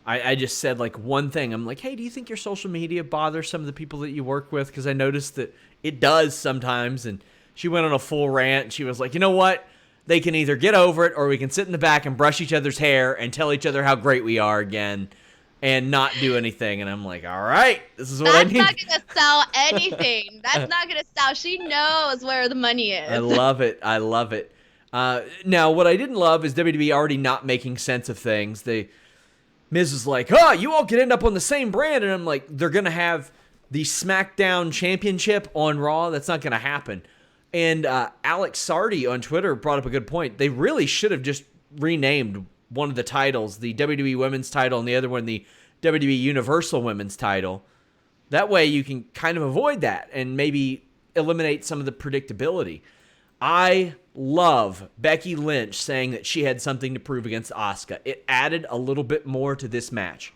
I just said like one thing. I'm like, "Hey, do you think your social media bothers some of the people that you work with?" Because I noticed that it does sometimes. And she went on a full rant. She was like, "You know what? They can either get over it or we can sit in the back and brush each other's hair and tell each other how great we are again and not do anything." And I'm like, all right, this is what I need. That's not going to sell anything. That's not going to sell. She knows where the money is. I love it. Now, what I didn't love is WWE already not making sense of things. Miz is like, "Oh, you all could end up on the same brand." And I'm like, they're going to have the SmackDown Championship on Raw. That's not going to happen. And Alex Sardi on Twitter brought up a good point. They really should have just renamed one of the titles, the WWE Women's title, and the other one, the WWE Universal Women's title. That way you can kind of avoid that and maybe eliminate some of the predictability. I love Becky Lynch saying that she had something to prove against Asuka. It added a little bit more to this match.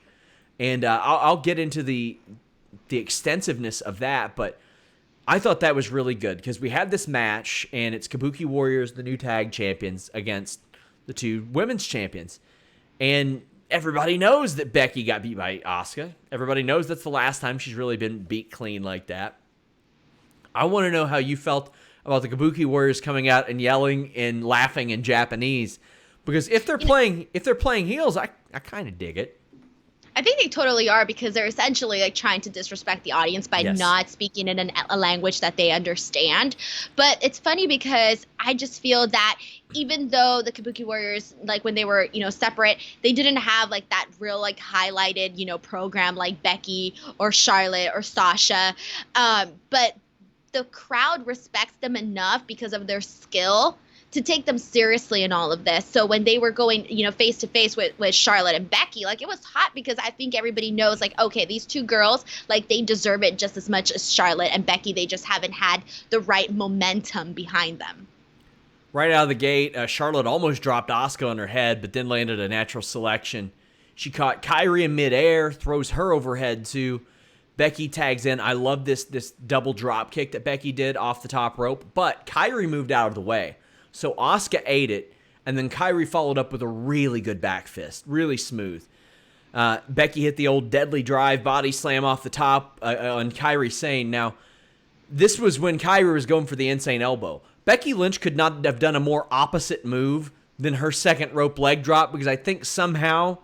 And I'll get into the extensiveness of that, but I thought that was really good because we had this match, and it's Kabuki Warriors, the new tag champions, against the two women's champions. And everybody knows that Becky got beat by Asuka. Everybody knows that's the last time she's really been beat clean like that. I want to know how you felt about the Kabuki Warriors coming out and yelling and laughing in Japanese, because if they're playing heels, I kind of dig it. I think they totally are, because they're essentially like trying to disrespect the audience by not speaking in a language that they understand. But it's funny because I just feel that even though the Kabuki Warriors, like when they were, separate, they didn't have like that real like highlighted, program like Becky or Charlotte or Sasha. But the crowd respects them enough because of their skill to take them seriously in all of this. So when they were going, face to face with Charlotte and Becky, like, it was hot because I think everybody knows, like, okay, these two girls, like, they deserve it just as much as Charlotte and Becky. They just haven't had the right momentum behind them. Right out of the gate, Charlotte almost dropped Asuka on her head, but then landed a natural selection. She caught Kairi in midair, throws her overhead too. Becky tags in. I love this double drop kick that Becky did off the top rope, but Kairi moved out of the way. So Asuka ate it, and then Kairi followed up with a really good back fist, really smooth. Becky hit the old deadly drive body slam off the top on Kairi Sane. Now, this was when Kairi was going for the insane elbow. Becky Lynch could not have done a more opposite move than her second rope leg drop, because I think somehow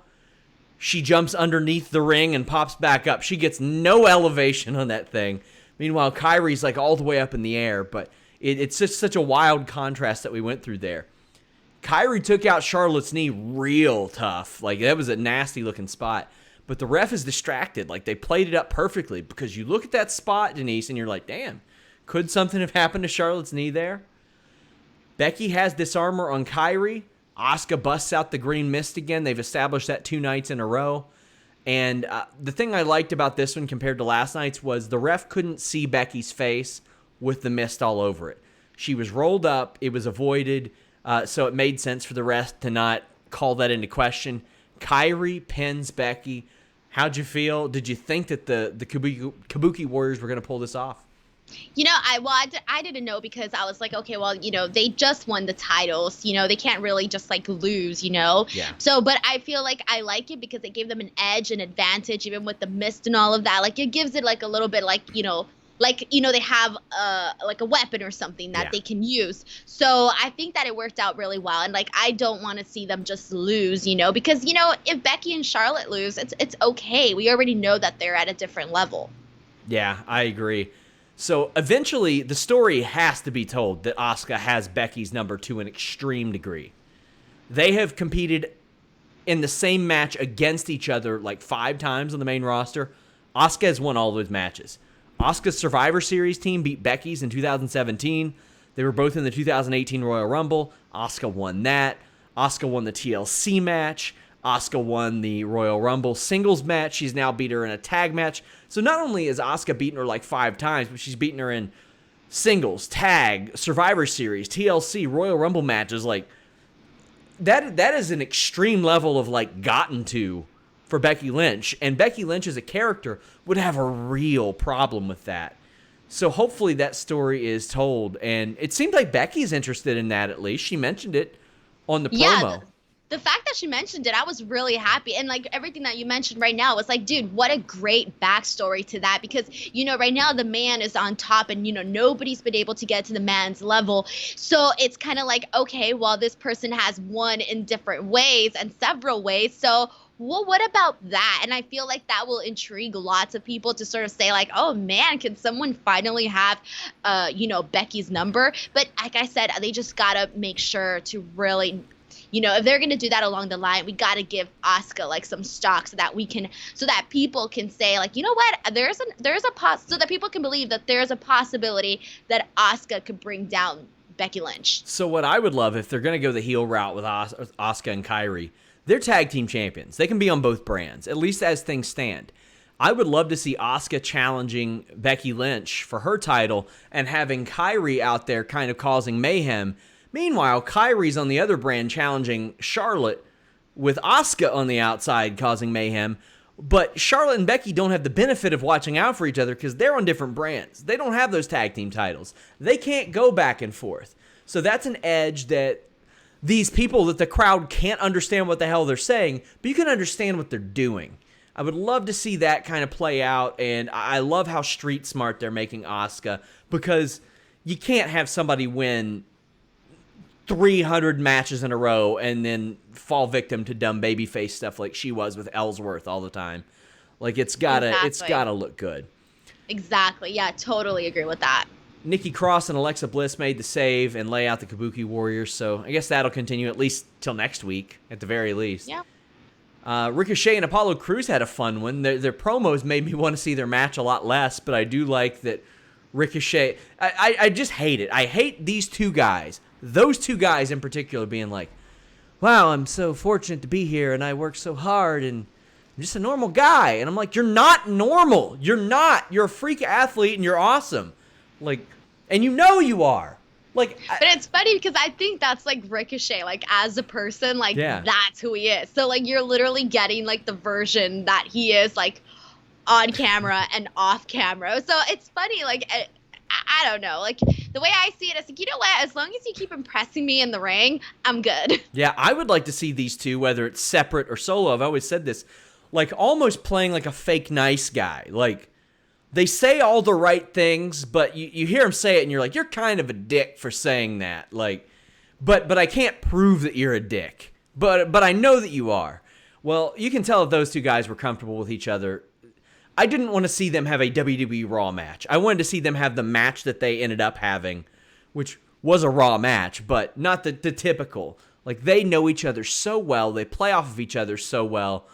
she jumps underneath the ring and pops back up. She gets no elevation on that thing. Meanwhile, Kairi's like all the way up in the air, but it's just such a wild contrast that we went through there. Kairi took out Charlotte's knee real tough. Like, that was a nasty looking spot. But the ref is distracted. Like, they played it up perfectly, because you look at that spot, Denise, and you're like, damn, could something have happened to Charlotte's knee there? Becky has disarmor on Kairi. Asuka busts out the green mist again. They've established that 2 nights in a row. And the thing I liked about this one compared to last night's was the ref couldn't see Becky's face with the mist all over it. She was rolled up. It was avoided. So it made sense for the ref to not call that into question. Kairi pins Becky. How'd you feel? Did you think that the Kabuki Warriors were going to pull this off? I didn't know, because I was like, okay, well, they just won the titles, they can't really just like lose, Yeah. So, but I feel like I like it because it gave them an edge, an advantage, even with the mist and all of that. Like, it gives it like a little bit like, they have like a weapon or something that they can use. So I think that it worked out really well. And like, I don't want to see them just lose, because, if Becky and Charlotte lose, it's okay. We already know that they're at a different level. Yeah, I agree. So eventually the story has to be told that Asuka has Becky's number to an extreme degree. They have competed in the same match against each other like 5 times on the main roster. Asuka has won all those matches. Asuka's Survivor Series team beat Becky's in 2017. They were both in the 2018 Royal Rumble. Asuka won that. Asuka won the TLC match. Asuka won the Royal Rumble singles match. She's now beat her in a tag match. So not only has Asuka beaten her like 5 times, but she's beaten her in singles, tag, Survivor Series, TLC, Royal Rumble matches. Like, that is an extreme level of like gotten to for Becky Lynch. And Becky Lynch as a character would have a real problem with that. So hopefully that story is told. And it seems like Becky's interested in that, at least. She mentioned it on the promo. Yeah, the fact that she mentioned it, I was really happy. And like everything that you mentioned right now was like, dude, what a great backstory to that. Because, right now the man is on top and, nobody's been able to get to the man's level. So it's kind of like, okay, well, this person has won in different ways and several ways. So, well, what about that? And I feel like that will intrigue lots of people to sort of say like, oh man, can someone finally have, Becky's number? But like I said, they just got to make sure to really, if they're going to do that along the line, we got to give Asuka like some stock so that people can say like, you know what, so that people can believe that there's a possibility that Asuka could bring down Becky Lynch. So what I would love, if they're going to go the heel route with Asuka and Kairi, they're tag team champions. They can be on both brands, at least as things stand. I would love to see Asuka challenging Becky Lynch for her title and having Kairi out there kind of causing mayhem. Meanwhile, Kairi's on the other brand challenging Charlotte with Asuka on the outside causing mayhem. But Charlotte and Becky don't have the benefit of watching out for each other because they're on different brands. They don't have those tag team titles. They can't go back and forth. So that's an edge that these people that the crowd can't understand what the hell they're saying, but you can understand what they're doing. I would love to see that kind of play out, and I love how street smart they're making Asuka, because you can't have somebody win 300 matches in a row and then fall victim to dumb babyface stuff like she was with Ellsworth all the time. Like, it's gotta look good. Exactly. Yeah, totally agree with that. Nikki Cross and Alexa Bliss made the save and lay out the Kabuki Warriors, so I guess that'll continue at least till next week, at the very least. Yeah. Ricochet and Apollo Crews had a fun one. Their promos made me want to see their match a lot less, but I do like that Ricochet... I just hate it. I hate these two guys. Those two guys in particular being like, wow, I'm so fortunate to be here, and I work so hard, and I'm just a normal guy. And I'm like, you're not normal. You're not. You're a freak athlete, and you're awesome. Like, and you know you are. Like, but it's funny because I think that's like Ricochet, like as a person, like that's who he is. So like you're literally getting like the version that he is like on camera and off camera. So it's funny, like I don't know, like the way I see it is like, you know what? As long as you keep impressing me in the ring, I'm good. Yeah, I would like to see these two, whether it's separate or solo. I've always said this, like almost playing like a fake nice guy, like. They say all the right things, but you hear them say it, and you're like, you're kind of a dick for saying that. Like, but I can't prove that you're a dick. But I know that you are. Well, you can tell if those two guys were comfortable with each other. I didn't want to see them have a WWE Raw match. I wanted to see them have the match that they ended up having, which was a Raw match, but not the typical. Like, they know each other so well. They play off of each other so well.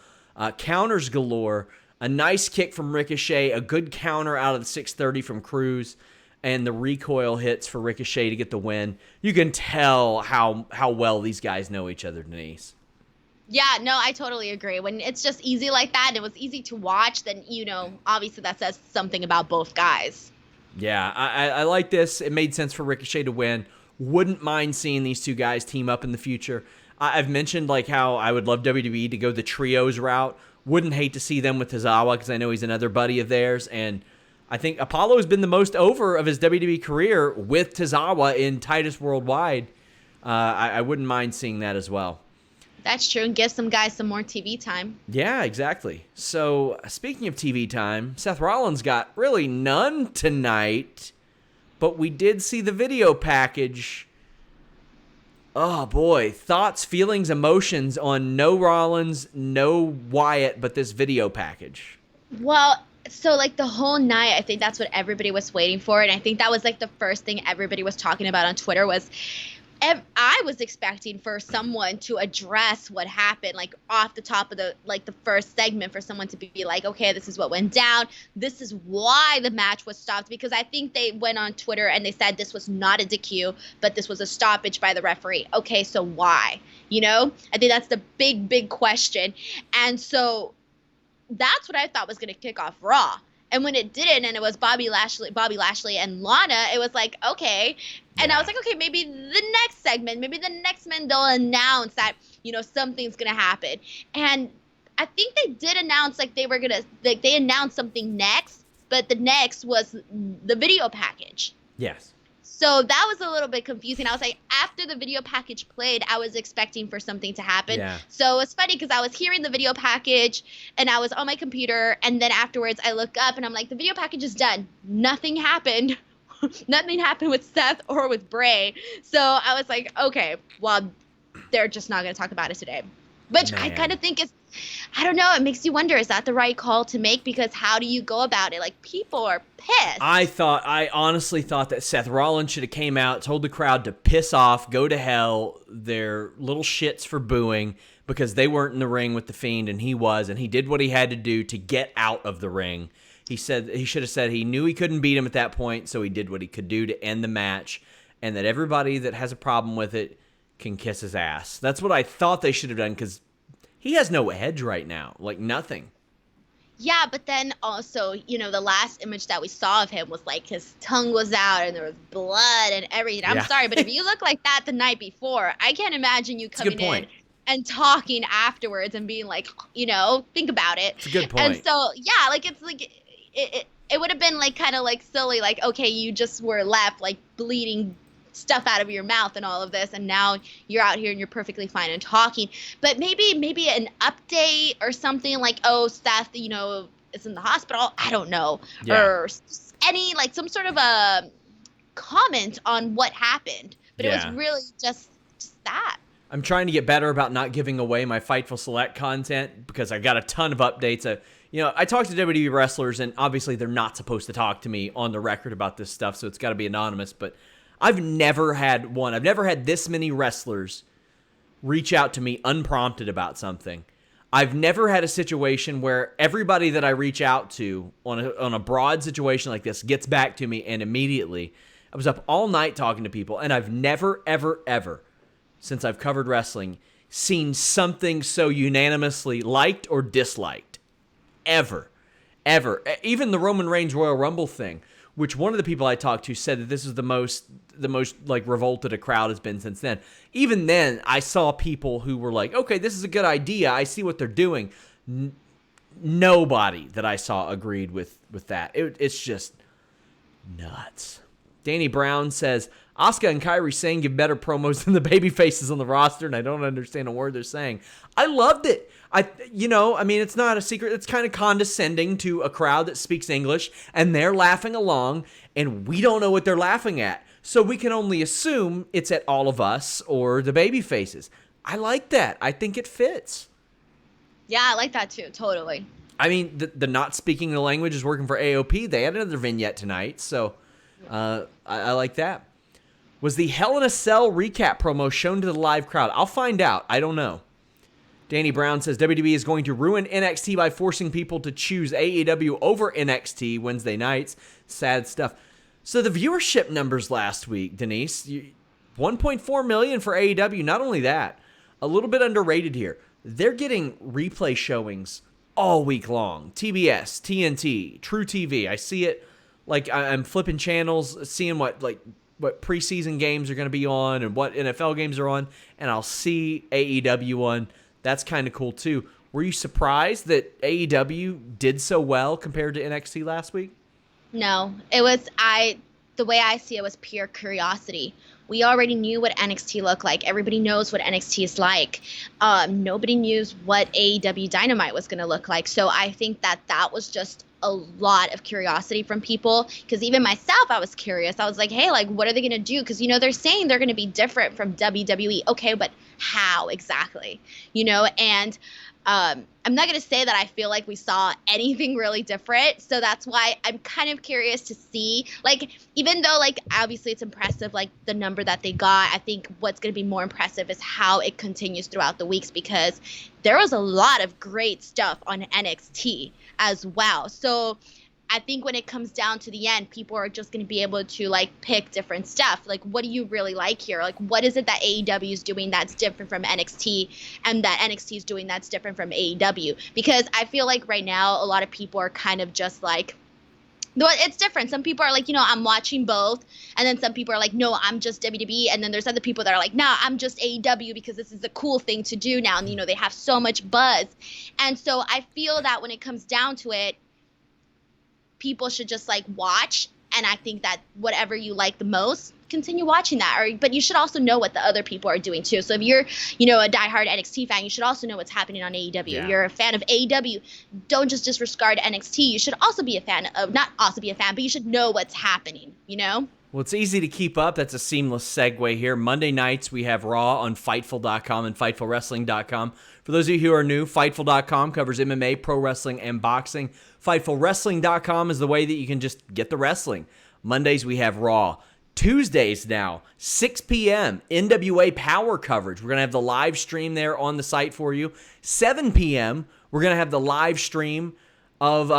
Counters galore. A nice kick from Ricochet, a good counter out of the 630 from Crews, and the recoil hits for Ricochet to get the win. You can tell how well these guys know each other, Denise. Yeah, no, I totally agree. When it's just easy like that and it was easy to watch, then, you know, obviously that says something about both guys. Yeah, I like this. It made sense for Ricochet to win. Wouldn't mind seeing these two guys team up in the future. I've mentioned like how I would love WWE to go the trios route. Wouldn't hate to see them with Tozawa because I know he's another buddy of theirs. And I think Apollo has been the most over of his WWE career with Tozawa in Titus Worldwide. I wouldn't mind seeing that as well. That's true. And give some guys some more TV time. Yeah, exactly. So speaking of TV time, Seth Rollins got really none tonight. But we did see the video package. Oh, boy. Thoughts, feelings, emotions on no Rollins, no Wyatt, but this video package. Well, so, like, the whole night, I think that's what everybody was waiting for. And I think that was, like, the first thing everybody was talking about on Twitter was I was expecting for someone to address what happened, like, off the top of the first segment, for someone to be like, okay, this is what went down. This is why the match was stopped, because I think they went on Twitter and they said this was not a DQ, but this was a stoppage by the referee. Okay, so why? You know, I think that's the big question. And so that's what I thought was going to kick off Raw. And when it didn't, and it was Bobby Lashley and Lana, it was like, okay. And I was like, okay, maybe the next segment, maybe the next man, they'll announce that, you know, something's going to happen. And I think they did announce, like, they announced something next, but the next was the video package. Yes. So that was a little bit confusing. I was like, after the video package played, I was expecting for something to happen. Yeah. So it's funny because I was hearing the video package and I was on my computer, and then afterwards I look up and I'm like, the video package is done. Nothing happened. Nothing happened with Seth or with Bray. So I was like, okay, well, they're just not going to talk about it today. Which I kind of think is, I don't know, it makes you wonder, is that the right call to make? Because how do you go about it? Like, people are pissed. I honestly thought that Seth Rollins should have came out, told the crowd to piss off, go to hell, they're little shits for booing, because they weren't in the ring with The Fiend, and he was, and he did what he had to do to get out of the ring. He said he should have said he knew he couldn't beat him at that point, so he did what he could do to end the match, and that everybody that has a problem with it can kiss his ass. That's what I thought they should have done, because he has no edge right now, like nothing. Yeah, but then also, the last image that we saw of him was like his tongue was out and there was blood and everything. I'm Yeah. sorry, but if you look like that the night before, I can't imagine you It's a good coming in point. and talking afterwards and being like, think about it. It's a good And point. so, yeah, like it's like it would have been like kind of like silly, like, okay, you just were left like bleeding stuff out of your mouth and all of this, and now you're out here and you're perfectly fine and talking. But maybe an update or something like, oh, Seth, is in the hospital. I don't know. Yeah. Or any like some sort of a comment on what happened. But it was Yeah. really just that. I'm trying to get better about not giving away my Fightful Select content because I got a ton of updates. I talk to WWE wrestlers, and obviously they're not supposed to talk to me on the record about this stuff, so it's got to be anonymous. But I've never had this many wrestlers reach out to me unprompted about something. I've never had a situation where everybody that I reach out to on a broad situation like this gets back to me and immediately. I was up all night talking to people, and I've never, ever, ever, since I've covered wrestling, seen something so unanimously liked or disliked. Ever. Even the Roman Reigns Royal Rumble thing, which one of the people I talked to said that this is the most like revolted a crowd has been since then. Even then, I saw people who were like, okay, this is a good idea. I see what they're doing. Nobody that I saw agreed with that. It's just nuts. Danny Brown says, Asuka and Kairi Sane give better promos than the baby faces on the roster, and I don't understand a word they're saying. I loved it. It's not a secret. It's kind of condescending to a crowd that speaks English, and they're laughing along, and we don't know what they're laughing at. So we can only assume it's at all of us or the baby faces. I like that. I think it fits. Yeah, I like that too. Totally. I mean, the not speaking the language is working for AOP. They had another vignette tonight, so I like that. Was the Hell in a Cell recap promo shown to the live crowd? I'll find out. I don't know. Danny Brown says WWE is going to ruin NXT by forcing people to choose AEW over NXT Wednesday nights. Sad stuff. So the viewership numbers last week, Denise, 1.4 million for AEW. Not only that, a little bit underrated here. They're getting replay showings all week long. TBS, TNT, True TV. I see it like I'm flipping channels, seeing what preseason games are going to be on and what NFL games are on, and I'll see AEW on. That's kind of cool too. Were you surprised that AEW did so well compared to NXT last week? No, the way I see it was pure curiosity. We already knew what NXT looked like. Everybody knows what NXT is like. Nobody knew what AEW Dynamite was going to look like. So I think that was just a lot of curiosity from people, because even myself, I was curious. I was like, hey, like, what are they going to do? Because, they're saying they're going to be different from WWE. Okay, but how exactly? And I'm not going to say that I feel like we saw anything really different. So that's why I'm kind of curious to see, like, even though, like, obviously it's impressive, like, the number that they got, I think what's going to be more impressive is how it continues throughout the weeks, because there was a lot of great stuff on NXT as well. So I think when it comes down to the end, people are just going to be able to, like, pick different stuff. Like, what do you really like here? Like, what is it that AEW is doing that's different from NXT, and that NXT is doing that's different from AEW? Because I feel like right now a lot of people are kind of just like, no, it's different. Some people are like, I'm watching both. And then some people are like, no, I'm just WWE. And then there's other people that are like, nah, I'm just AEW because this is a cool thing to do now. And, they have so much buzz. And so I feel that when it comes down to it, people should just like watch, and I think that whatever you like the most, continue watching that. But you should also know what the other people are doing too. So if you're, a diehard NXT fan, you should also know what's happening on AEW. Yeah. If you're a fan of AEW, don't just disregard NXT. You should also be a fan of, not also be a fan, but you should know what's happening, Well, it's easy to keep up. That's a seamless segue here. Monday nights, we have Raw on Fightful.com and FightfulWrestling.com. For those of you who are new, Fightful.com covers MMA, pro wrestling, and boxing. FightfulWrestling.com is the way that you can just get the wrestling. Mondays, we have Raw. Tuesdays now, 6 p.m., NWA Power coverage. We're going to have the live stream there on the site for you. 7 p.m., we're going to have the live stream of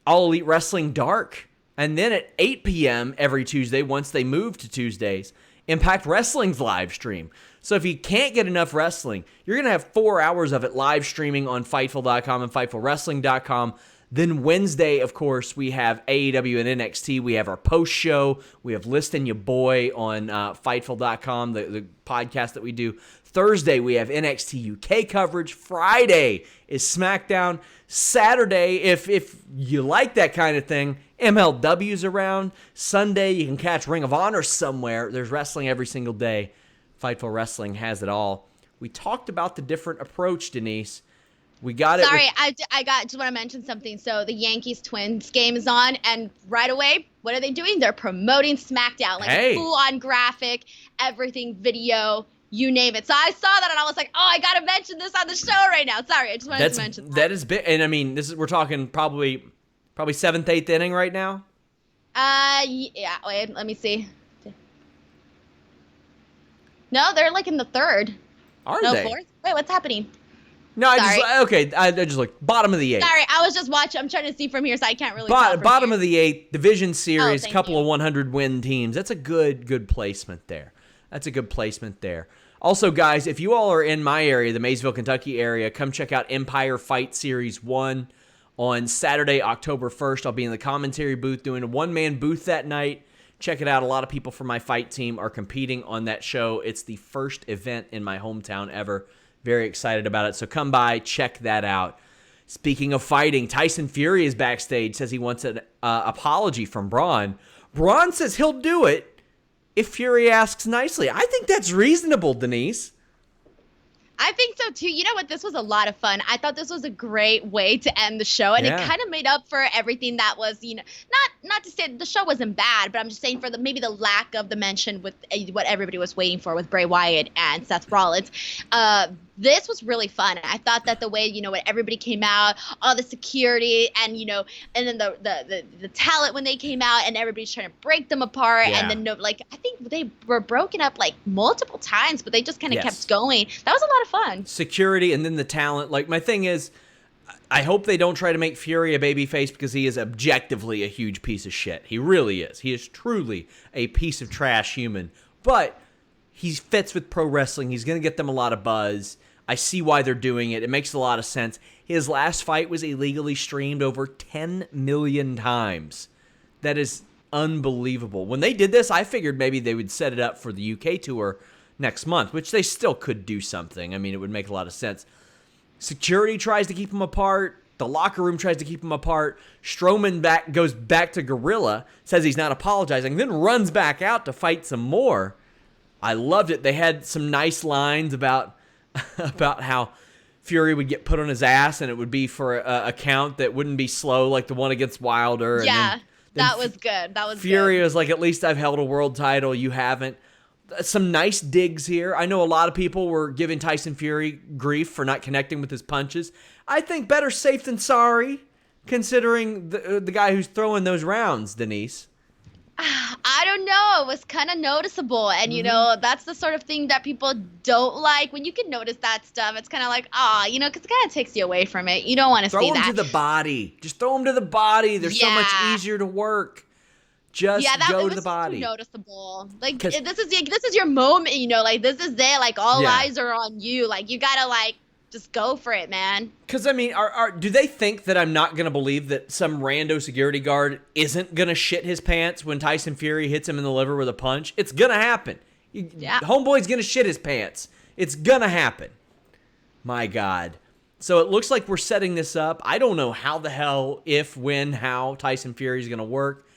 All Elite Wrestling Dark. And then at 8 p.m. every Tuesday, once they move to Tuesdays, Impact Wrestling's live stream. So if you can't get enough wrestling, you're going to have 4 hours of it live streaming on Fightful.com and FightfulWrestling.com. Then Wednesday, of course, we have AEW and NXT. We have our post show. We have Listing Your Boy on Fightful.com, the podcast that we do. Thursday, we have NXT UK coverage. Friday is SmackDown. Saturday, if you like that kind of thing, MLW's around. Sunday, you can catch Ring of Honor somewhere. There's wrestling every single day. Fightful Wrestling has it all. We talked about the different approach, Denise. We got it. Sorry, I just want to mention something. So the Yankees Twins game is on, and right away, what are they doing? They're promoting SmackDown, like full-on graphic, everything, video, you name it. So I saw that, and I was like, oh, I got to mention this on the show right now. Sorry, I just wanted to mention that. That is big, and I mean, we're talking probably 7th, 8th inning right now. Yeah. Wait, let me see. No, they're like in the 3rd. Are they? 4th? Wait, what's happening? No, I just looked. Bottom of the 8th. Sorry, I was just watching. I'm trying to see from here, so I can't really tell from bottom here. of the 8th, division series, couple of of 100-win teams. That's a good placement there. Also, guys, if you all are in my area, the Maysville, Kentucky area, come check out Empire Fight Series 1 on Saturday, October 1st. I'll be in the commentary booth doing a one-man booth that night. Check it out. A lot of people from my fight team are competing on that show. It's the first event in my hometown ever. Very excited about it. So come by, check that out. Speaking of fighting, Tyson Fury is backstage, says he wants an apology from Braun. Braun says he'll do it if Fury asks nicely. I think that's reasonable, Denise. I think so too. You know what? This was a lot of fun. I thought this was a great way to end the show, and it kind of made up for everything that was, not to say the show wasn't bad, but I'm just saying for maybe the lack of the mention with what everybody was waiting for with Bray Wyatt and Seth Rollins. This was really fun. I thought that the way, when everybody came out, all the security and, and then the talent when they came out and everybody's trying to break them apart. Yeah. And then, I think they were broken up multiple times, but they just kind of kept going. That was a lot of fun. Security and then the talent. My thing is, I hope they don't try to make Fury a babyface because he is objectively a huge piece of shit. He really is. He is truly a piece of trash human. But he fits with pro wrestling. He's going to get them a lot of buzz. I see why they're doing it. It makes a lot of sense. His last fight was illegally streamed over 10 million times. That is unbelievable. When they did this, I figured maybe they would set it up for the UK tour next month, which they still could do something. I mean, it would make a lot of sense. Security tries to keep them apart. The locker room tries to keep them apart. Strowman goes back to Gorilla, says he's not apologizing, then runs back out to fight some more. I loved it. They had some nice lines about how Fury would get put on his ass and it would be for a count that wouldn't be slow like the one against Wilder. Yeah, and then that was good. Fury was like, at least I've held a world title. You haven't. Some nice digs here. I know a lot of people were giving Tyson Fury grief for not connecting with his punches. I think better safe than sorry, considering the guy who's throwing those rounds, Denise. I don't know. It was kind of noticeable. And, that's the sort of thing that people don't like. When you can notice that stuff, it's kind of like, because it kind of takes you away from it. You don't want to see that. Throw him to the body. Just throw him to the body. They're so much easier to work. Just go to the body. Yeah, that was noticeable. This is your moment, this is it. All eyes are on you. You got to, just go for it, man. Because, I mean, do they think that I'm not going to believe that some rando security guard isn't going to shit his pants when Tyson Fury hits him in the liver with a punch? It's going to happen. Homeboy's going to shit his pants. It's going to happen. My God. So it looks like we're setting this up. I don't know how the hell, if, when, how Tyson Fury is going to work.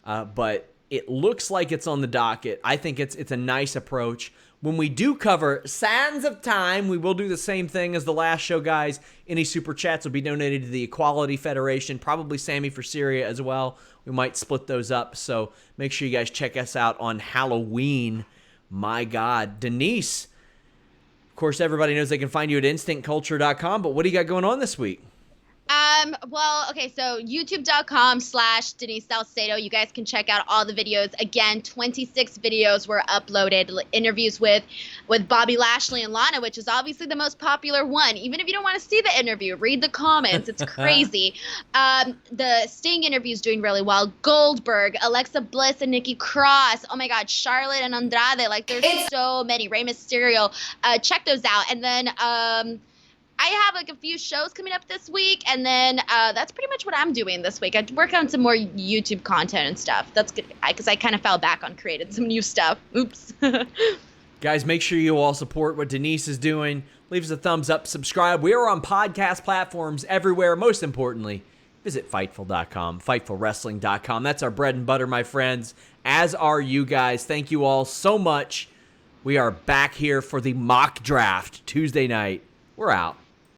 But it looks like it's on the docket. I think it's a nice approach. When we do cover Sands of Time, we will do the same thing as the last show, guys. Any super chats will be donated to the Equality Federation, probably Sammy for Syria as well. We might split those up, so make sure you guys check us out on Halloween. My God. Denise, of course, everybody knows they can find you at InstinctCulture.com, but what do you got going on this week? So youtube.com/Denise Salcedo. You guys can check out all the videos. Again, 26 videos were uploaded. Interviews with Bobby Lashley and Lana, which is obviously the most popular one. Even if you don't want to see the interview, read the comments. It's crazy. The Sting interview is doing really well. Goldberg, Alexa Bliss, and Nikki Cross. Oh my God, Charlotte and Andrade. There's so many. Rey Mysterio. Check those out. And then, I have like a few shows coming up this week, and then that's pretty much what I'm doing this week. I work on some more YouTube content and stuff. That's good because I kind of fell back on creating some new stuff. Oops. Guys, make sure you all support what Denise is doing. Leave us a thumbs up, subscribe. We are on podcast platforms everywhere. Most importantly, visit Fightful.com, FightfulWrestling.com. That's our bread and butter, my friends, as are you guys. Thank you all so much. We are back here for the mock draft Tuesday night. We're out.